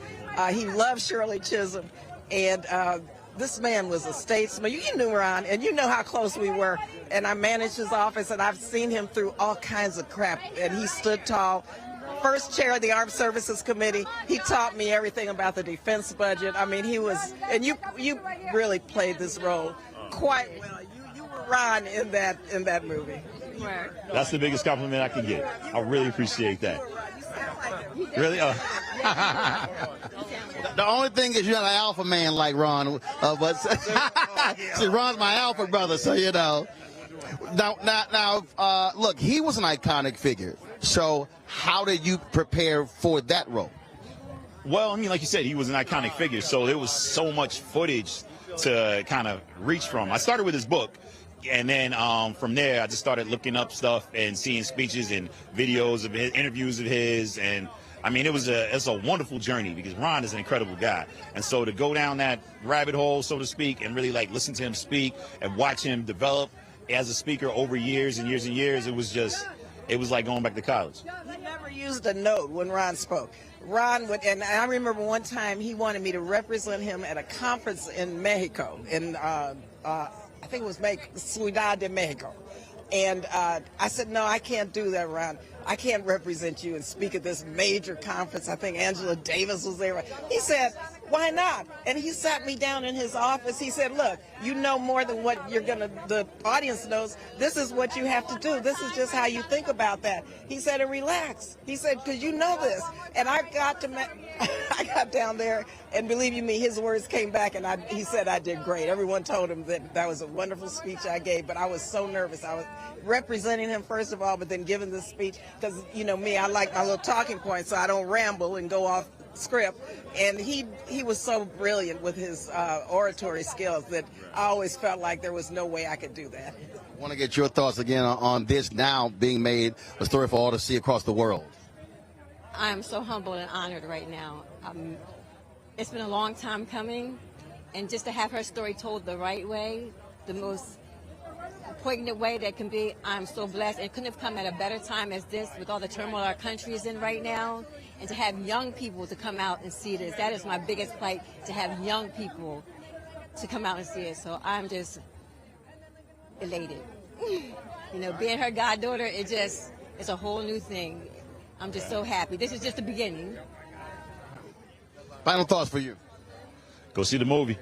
He loved Shirley Chisholm, and this man was a statesman. You knew Ron, and you know how close we were, and I managed his office, and I've seen him through all kinds of crap, and he stood tall. First chair of the Armed Services Committee. He taught me everything about the defense budget. I mean, he was, and you really played this role quite well. You were Ron in that movie. That's the biggest compliment I can get. I really appreciate that. Really? The only thing is you're not an alpha man like Ron, but see, Ron's my alpha brother, so you know. Now, look, he was an iconic figure. So how did you prepare for that role? Well, I mean, like you said, he was an iconic figure, so there was so much footage to kind of reach from. I started with his book, and then from there, I just started looking up stuff and seeing speeches and videos of his, interviews of his, and I mean, it's a wonderful journey because Ron is an incredible guy. And so to go down that rabbit hole, so to speak, and really like listen to him speak and watch him develop as a speaker over years and years and years, it was like going back to college. He never used a note when Ron spoke. Ron would, and I remember one time he wanted me to represent him at a conference in Mexico, in I think it was Ciudad de Mexico. And I said, no, I can't do that, Ron. I can't represent you and speak at this major conference. I think Angela Davis was there. He said, why not? And he sat me down in his office. He said, look, you know more than what the audience knows. This is what you have to do. This is just how you think about that. He said, and relax. He said, because you know this. And I got down there, and believe you me, his words came back, and he said I did great. Everyone told him that was a wonderful speech I gave, but I was so nervous. I was representing him, first of all, but then giving this speech, because, you know me, I like my little talking points, so I don't ramble and go off script. And he was so brilliant with his oratory skills that I always felt like there was no way I could do that. I want to get your thoughts again on this now being made a story for all to see across the world. I am so humbled and honored right now. It's been a long time coming, and just to have her story told the right way, the most poignant way that can be, I'm so blessed. And it couldn't have come at a better time as this, with all the turmoil our country is in right now. And to have young people to come out and see this, that is my biggest plight, to have young people to come out and see it. So I'm just elated. You know, being her goddaughter, it's a whole new thing. I'm just so happy. This is just the beginning. Final thoughts for you. Go see the movie.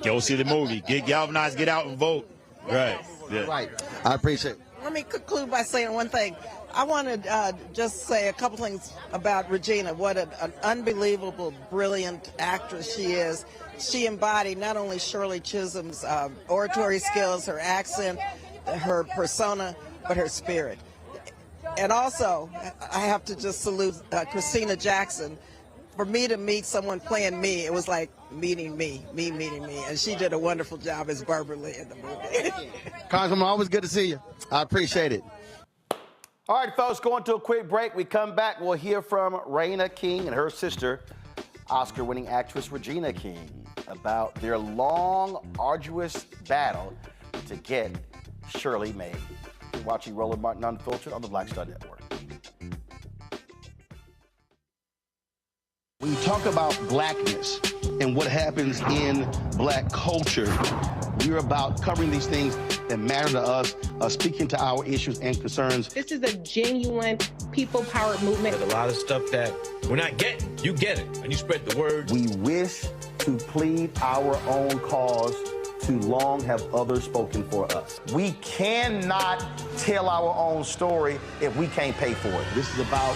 Go see the movie. Get galvanized, get out and vote. Right. Yeah. Right. I appreciate it. Let me conclude by saying one thing. I want to just say a couple things about Regina, what an unbelievable, brilliant actress she is. She embodied not only Shirley Chisholm's oratory skills, her accent, her persona, but her spirit. And also, I have to just salute Christina Jackson for me to meet someone playing me, it was like meeting me meeting me. And she did a wonderful job as Barbara Lee in the movie. Congresswoman, always good to see you. I appreciate it. All right, folks, going to a quick break. We come back, we'll hear from Raina King and her sister, Oscar-winning actress Regina King, about their long, arduous battle to get Shirley made. You're watching Roland Martin Unfiltered on the Black Star Network. When you talk about blackness and what happens in black culture, we're about covering these things that matter to us, speaking to our issues and concerns. This is a genuine people-powered movement. There's a lot of stuff that we're not getting. You get it, and you spread the word. We wish to plead our own cause. Too long have others spoken for us. We cannot tell our own story if we can't pay for it. This is about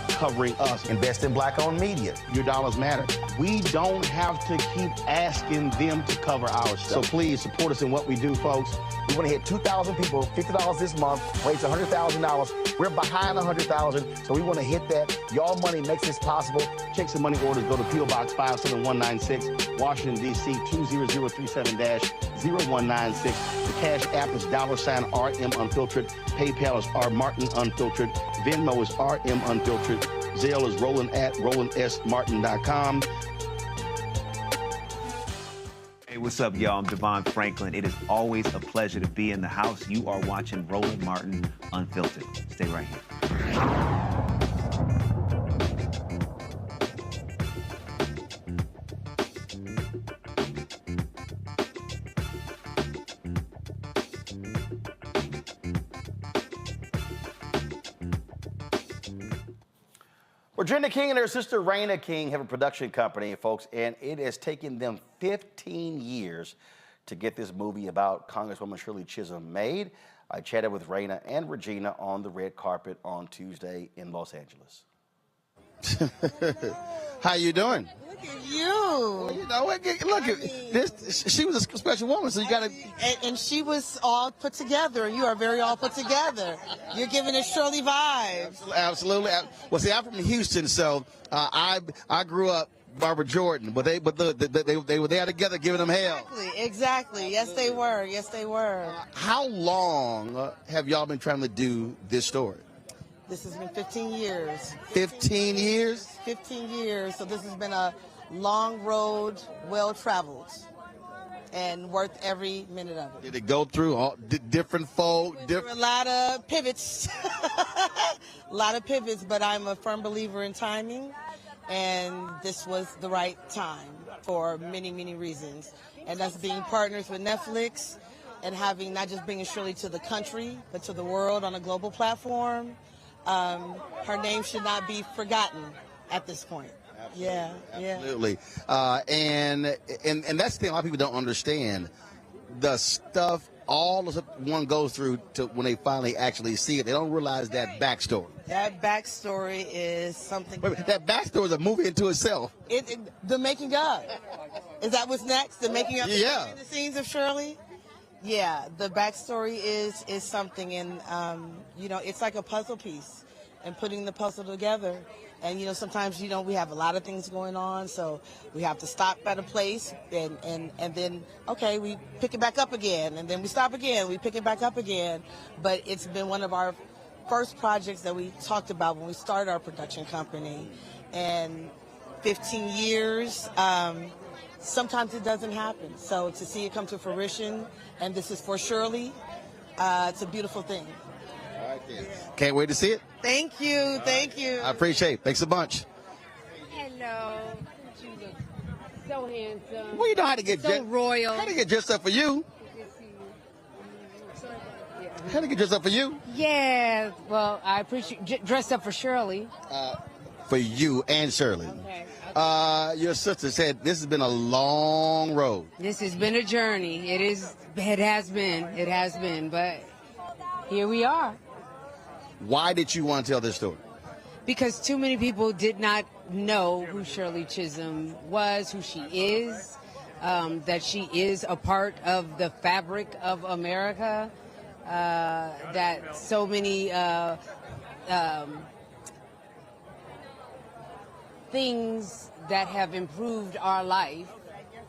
covering us. Invest in black-owned media. Your dollars matter. We don't have to keep asking them to cover our stuff. So please support us in what we do, folks. We want to hit 2,000 people, $50 this month, raise $100,000. We're behind $100,000, so we want to hit that. Y'all money makes this possible. Checks and money orders go to P.O. Box 57196, Washington, D.C. 20037-0196. The Cash App is $RM Unfiltered. PayPal is R Martin Unfiltered. Venmo is RM Unfiltered. Zelle is Roland at RolandSMartin.com. Hey, what's up, y'all? I'm Devon Franklin. It is always a pleasure to be in the house. You are watching Roland Martin Unfiltered. Stay right here. Regina King and her sister Raina King have a production company, folks, and it has taken them 15 years to get this movie about Congresswoman Shirley Chisholm made. I chatted with Raina and Regina on the red carpet on Tuesday in Los Angeles. How you doing? Look at you. Well, you know, look at this. She was a special woman, so you got to. And she was all put together, and you are very all put together. You're giving it Shirley vibes. Absolutely. Well, see, I'm from Houston, so I grew up Barbara Jordan, but they were there together giving them hell. Exactly. Yes, they were. Yes, they were. How long have y'all been trying to do this story? This has been 15 years. 15 years? 15 years. So this has been a long road, well-traveled, and worth every minute of it. Did it go through all different folk? Through a lot of pivots. A lot of pivots, but I'm a firm believer in timing, and this was the right time for many, many reasons. And that's being partners with Netflix and having not just bringing Shirley to the country, but to the world on a global platform. Her name should not be forgotten at this point. Absolutely. And that's the thing a lot of people don't understand. The stuff all the one goes through to when they finally actually see it. They don't realize that backstory. That backstory is something. Wait, that backstory is a movie into itself. The making of. Is that what's next? The making of Yeah. the scenes of Shirley? Yeah, the backstory is something, and it's like a puzzle piece, and putting the puzzle together. And sometimes we have a lot of things going on, so we have to stop at a place, and then okay, we pick it back up again, and then we stop again, we pick it back up again. But it's been one of our first projects that we talked about when we started our production company, and 15 years. Sometimes it doesn't happen. So to see it come to fruition, and this is for Shirley, it's a beautiful thing. All right, then. Can't wait to see it. Thank you. Thank you. I appreciate it. Thanks a bunch. Hello. You look so handsome. Well, you know how to get so royal. How to get dressed up for you. How to get dressed up for you. Yeah. Well, I appreciate dressed up for Shirley. For you and Shirley. Okay. Your sister said this has been a long road. This has been a journey. It has been, but here we are. Why did you want to tell this story? Because too many people did not know who Shirley Chisholm was, who she is, that she is a part of the fabric of America, that so many things that have improved our life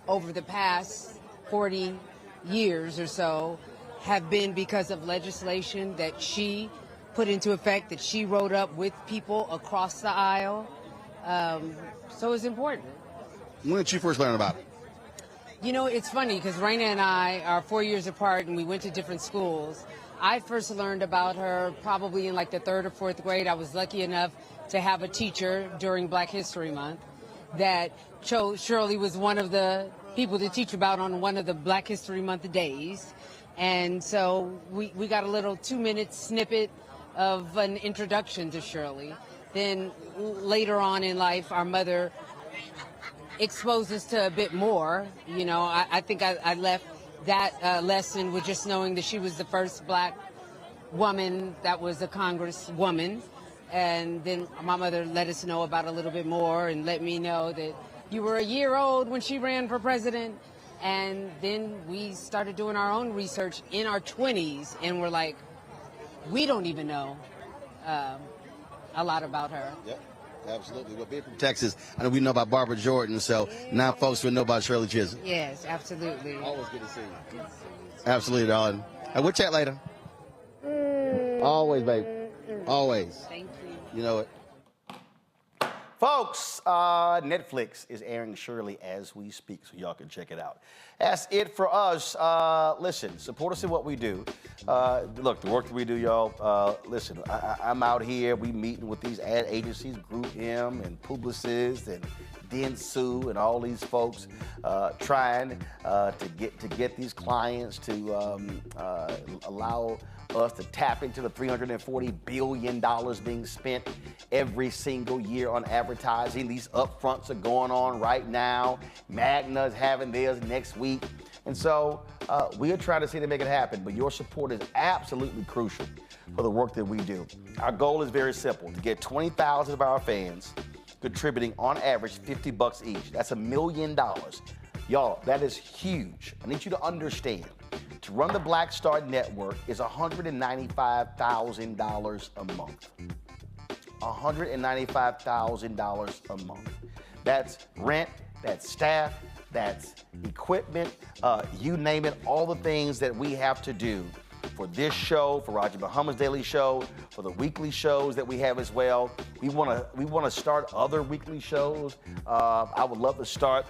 over the past 40 years or so have been because of legislation that she put into effect, that she wrote up with people across the aisle. So it's important. When did you first learn about it? You know, it's funny because Raina and I are 4 years apart and we went to different schools. I first learned about her probably in like the 3rd or 4th grade. I was lucky enough to have a teacher during Black History Month that chose Shirley was one of the people to teach about on one of the Black History Month days. And so we got a little 2-minute snippet of an introduction to Shirley. Then later on in life, our mother exposed us to a bit more. You know, I think I left that lesson with just knowing that she was the first Black woman that was a congresswoman. And then my mother let us know about a little bit more and let me know that you were a year old when she ran for president. And then we started doing our own research in our 20s and we're like, we don't even know a lot about her. Yep. Absolutely. Well, being from Texas, I know we know about Barbara Jordan, so now folks will know about Shirley Chisholm. Yes, absolutely. Always good to see you. Absolutely, darling. We'll chat later. Always, babe. Always. Thank you. You know it. Folks, Netflix is airing Shirley as we speak, so y'all can check it out. That's it for us. Listen, support us in what we do. Look, the work that we do, y'all, listen, I'm out here, we meeting with these ad agencies, Group M and Publicis and Dentsu and all these folks trying to get these clients to allow us to tap into the $340 billion being spent every single year on advertising. These upfronts are going on right now. Magna's having theirs next week. And so we are trying to see to make it happen, but your support is absolutely crucial for the work that we do. Our goal is very simple, to get 20,000 of our fans contributing on average $50 each. That's $1 million. Y'all, that is huge. I need you to understand. To run the Black Star Network is $195,000 a month. $195,000 a month. That's rent, that's staff, that's equipment, you name it, all the things that we have to do for this show, for Roger Muhammad's Daily Show, for the weekly shows that we have as well. We want to start other weekly shows. I would love to start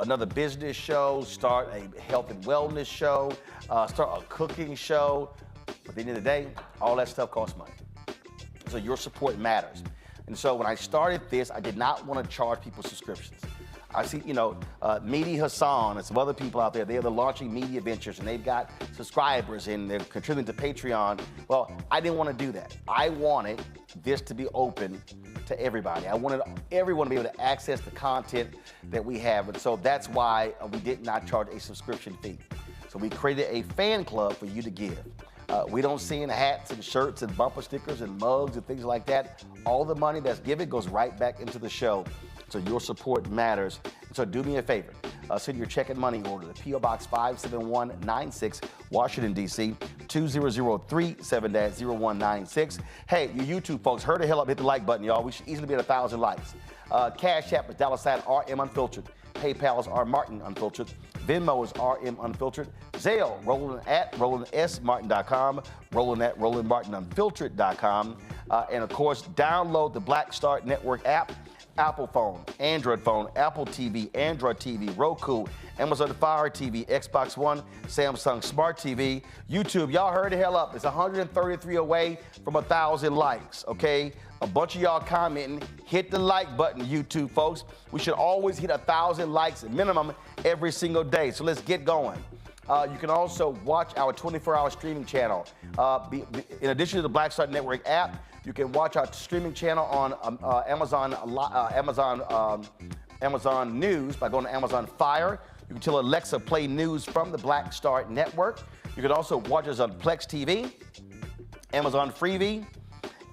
another business show, start a health and wellness show, start a cooking show. But at the end of the day, all that stuff costs money. So your support matters. And so when I started this, I did not want to charge people subscriptions. I see, Mehdi Hassan and some other people out there, they're launching media ventures and they've got subscribers and they're contributing to Patreon. Well, I didn't want to do that. I wanted this to be open to everybody. I wanted everyone to be able to access the content that we have. And so that's why we did not charge a subscription fee. So we created a fan club for you to give. We don't send hats and shirts and bumper stickers and mugs and things like that. All the money that's given goes right back into the show. So your support matters. So do me a favor. Send your check and money order to P.O. Box 57196, Washington, D.C., 20037-0196. Hey, you YouTube folks, hurry the hell up, hit the like button, y'all. We should easily be at 1,000 likes. Cash App is $RM Unfiltered. PayPal is R Martin Unfiltered. Venmo is RM Unfiltered. Zelle, Roland at RolandSMartin.com. Roland at RolandMartinUnfiltered.com. And of course, download the Black Star Network app. Apple phone, Android phone, Apple TV, Android TV, Roku, Amazon Fire TV, Xbox One, Samsung Smart TV, YouTube. Y'all heard the hell up. It's 133 away from 1,000 likes, okay? A bunch of y'all commenting. Hit the like button, YouTube folks. We should always hit 1,000 likes minimum every single day. So let's get going. You can also watch our 24-hour streaming channel. In addition to the Black Star Network app, you can watch our streaming channel on Amazon News by going to Amazon Fire. You can tell Alexa play news from the Black Star Network. You can also watch us on Plex TV, Amazon Freevee,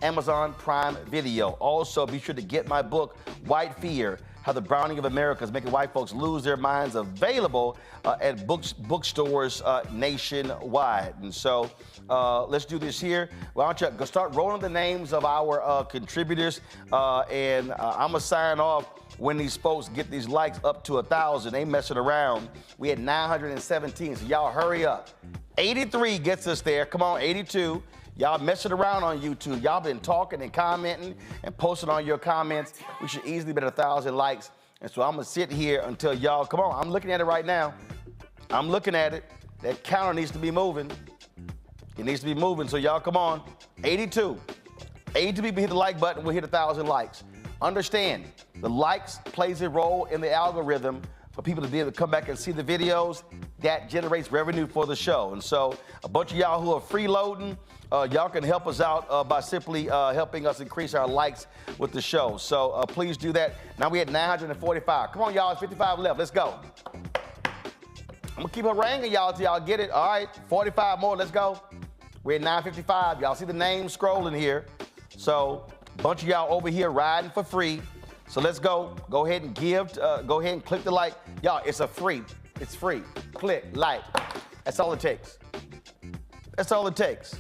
Amazon Prime Video. Also, be sure to get my book, White Fear, How the Browning of America is Making White Folks Lose Their Minds, available at bookstores nationwide. And so let's do this here. Why don't you go start rolling the names of our contributors, and I'm going to sign off when these folks get these likes up to 1,000. They messing around. We had 917, so y'all hurry up. 83 gets us there. Come on, 82. Y'all messing around on YouTube. Y'all been talking and commenting and posting on your comments. We should easily be at 1,000 likes. And so I'm going to sit here until y'all, come on, I'm looking at it right now. I'm looking at it. That counter needs to be moving. It needs to be moving, so y'all come on. 82. 82 people hit the like button, we'll hit 1,000 likes. Understand, the likes plays a role in the algorithm for people to be able to come back and see the videos. That generates revenue for the show. And so a bunch of y'all who are freeloading, y'all can help us out by simply helping us increase our likes with the show. So please do that. Now we had 945. Come on, y'all, it's 55 left. Let's go. I'm gonna keep haranguing y'all till y'all get it. All right, 45 more, let's go. We're at 955. Y'all see the names scrolling here. So a bunch of y'all over here riding for free. So let's go. Go ahead and give. Go ahead and click the like. Y'all, it's free. It's free. Click, like. That's all it takes. That's all it takes.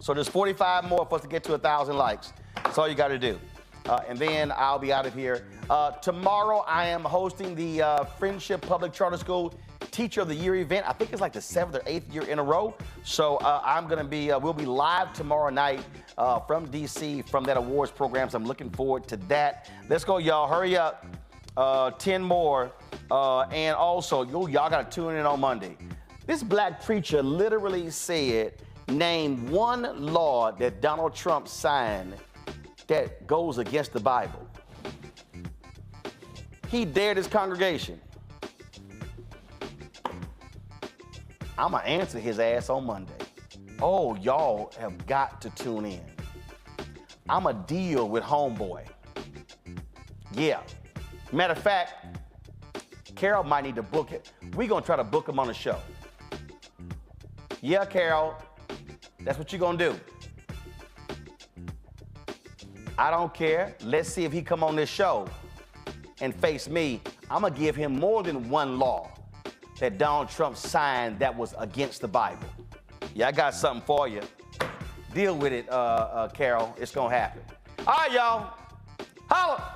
So there's 45 more for us to get to 1,000 likes. That's all you got to do. And then I'll be out of here. Tomorrow I am hosting the Friendship Public Charter School Teacher of the Year event. I think it's like the 7th or 8th year in a row. So I'm going to be, we'll be live tomorrow night from DC from that awards program. So I'm looking forward to that. Let's go, y'all. Hurry up. 10 more. And also, y'all got to tune in on Monday. This black preacher literally said, name one law that Donald Trump signed that goes against the Bible. He dared his congregation. I'm going to answer his ass on Monday. Oh, y'all have got to tune in. I'm going to deal with homeboy. Yeah. Matter of fact, Carol might need to book it. We're going to try to book him on the show. Yeah, Carol, that's what you're going to do. I don't care. Let's see if he come on this show and face me. I'm going to give him more than one law that Donald Trump signed that was against the Bible. Yeah, I got something for you. Deal with it, Carol. It's going to happen. All right, y'all. Holla.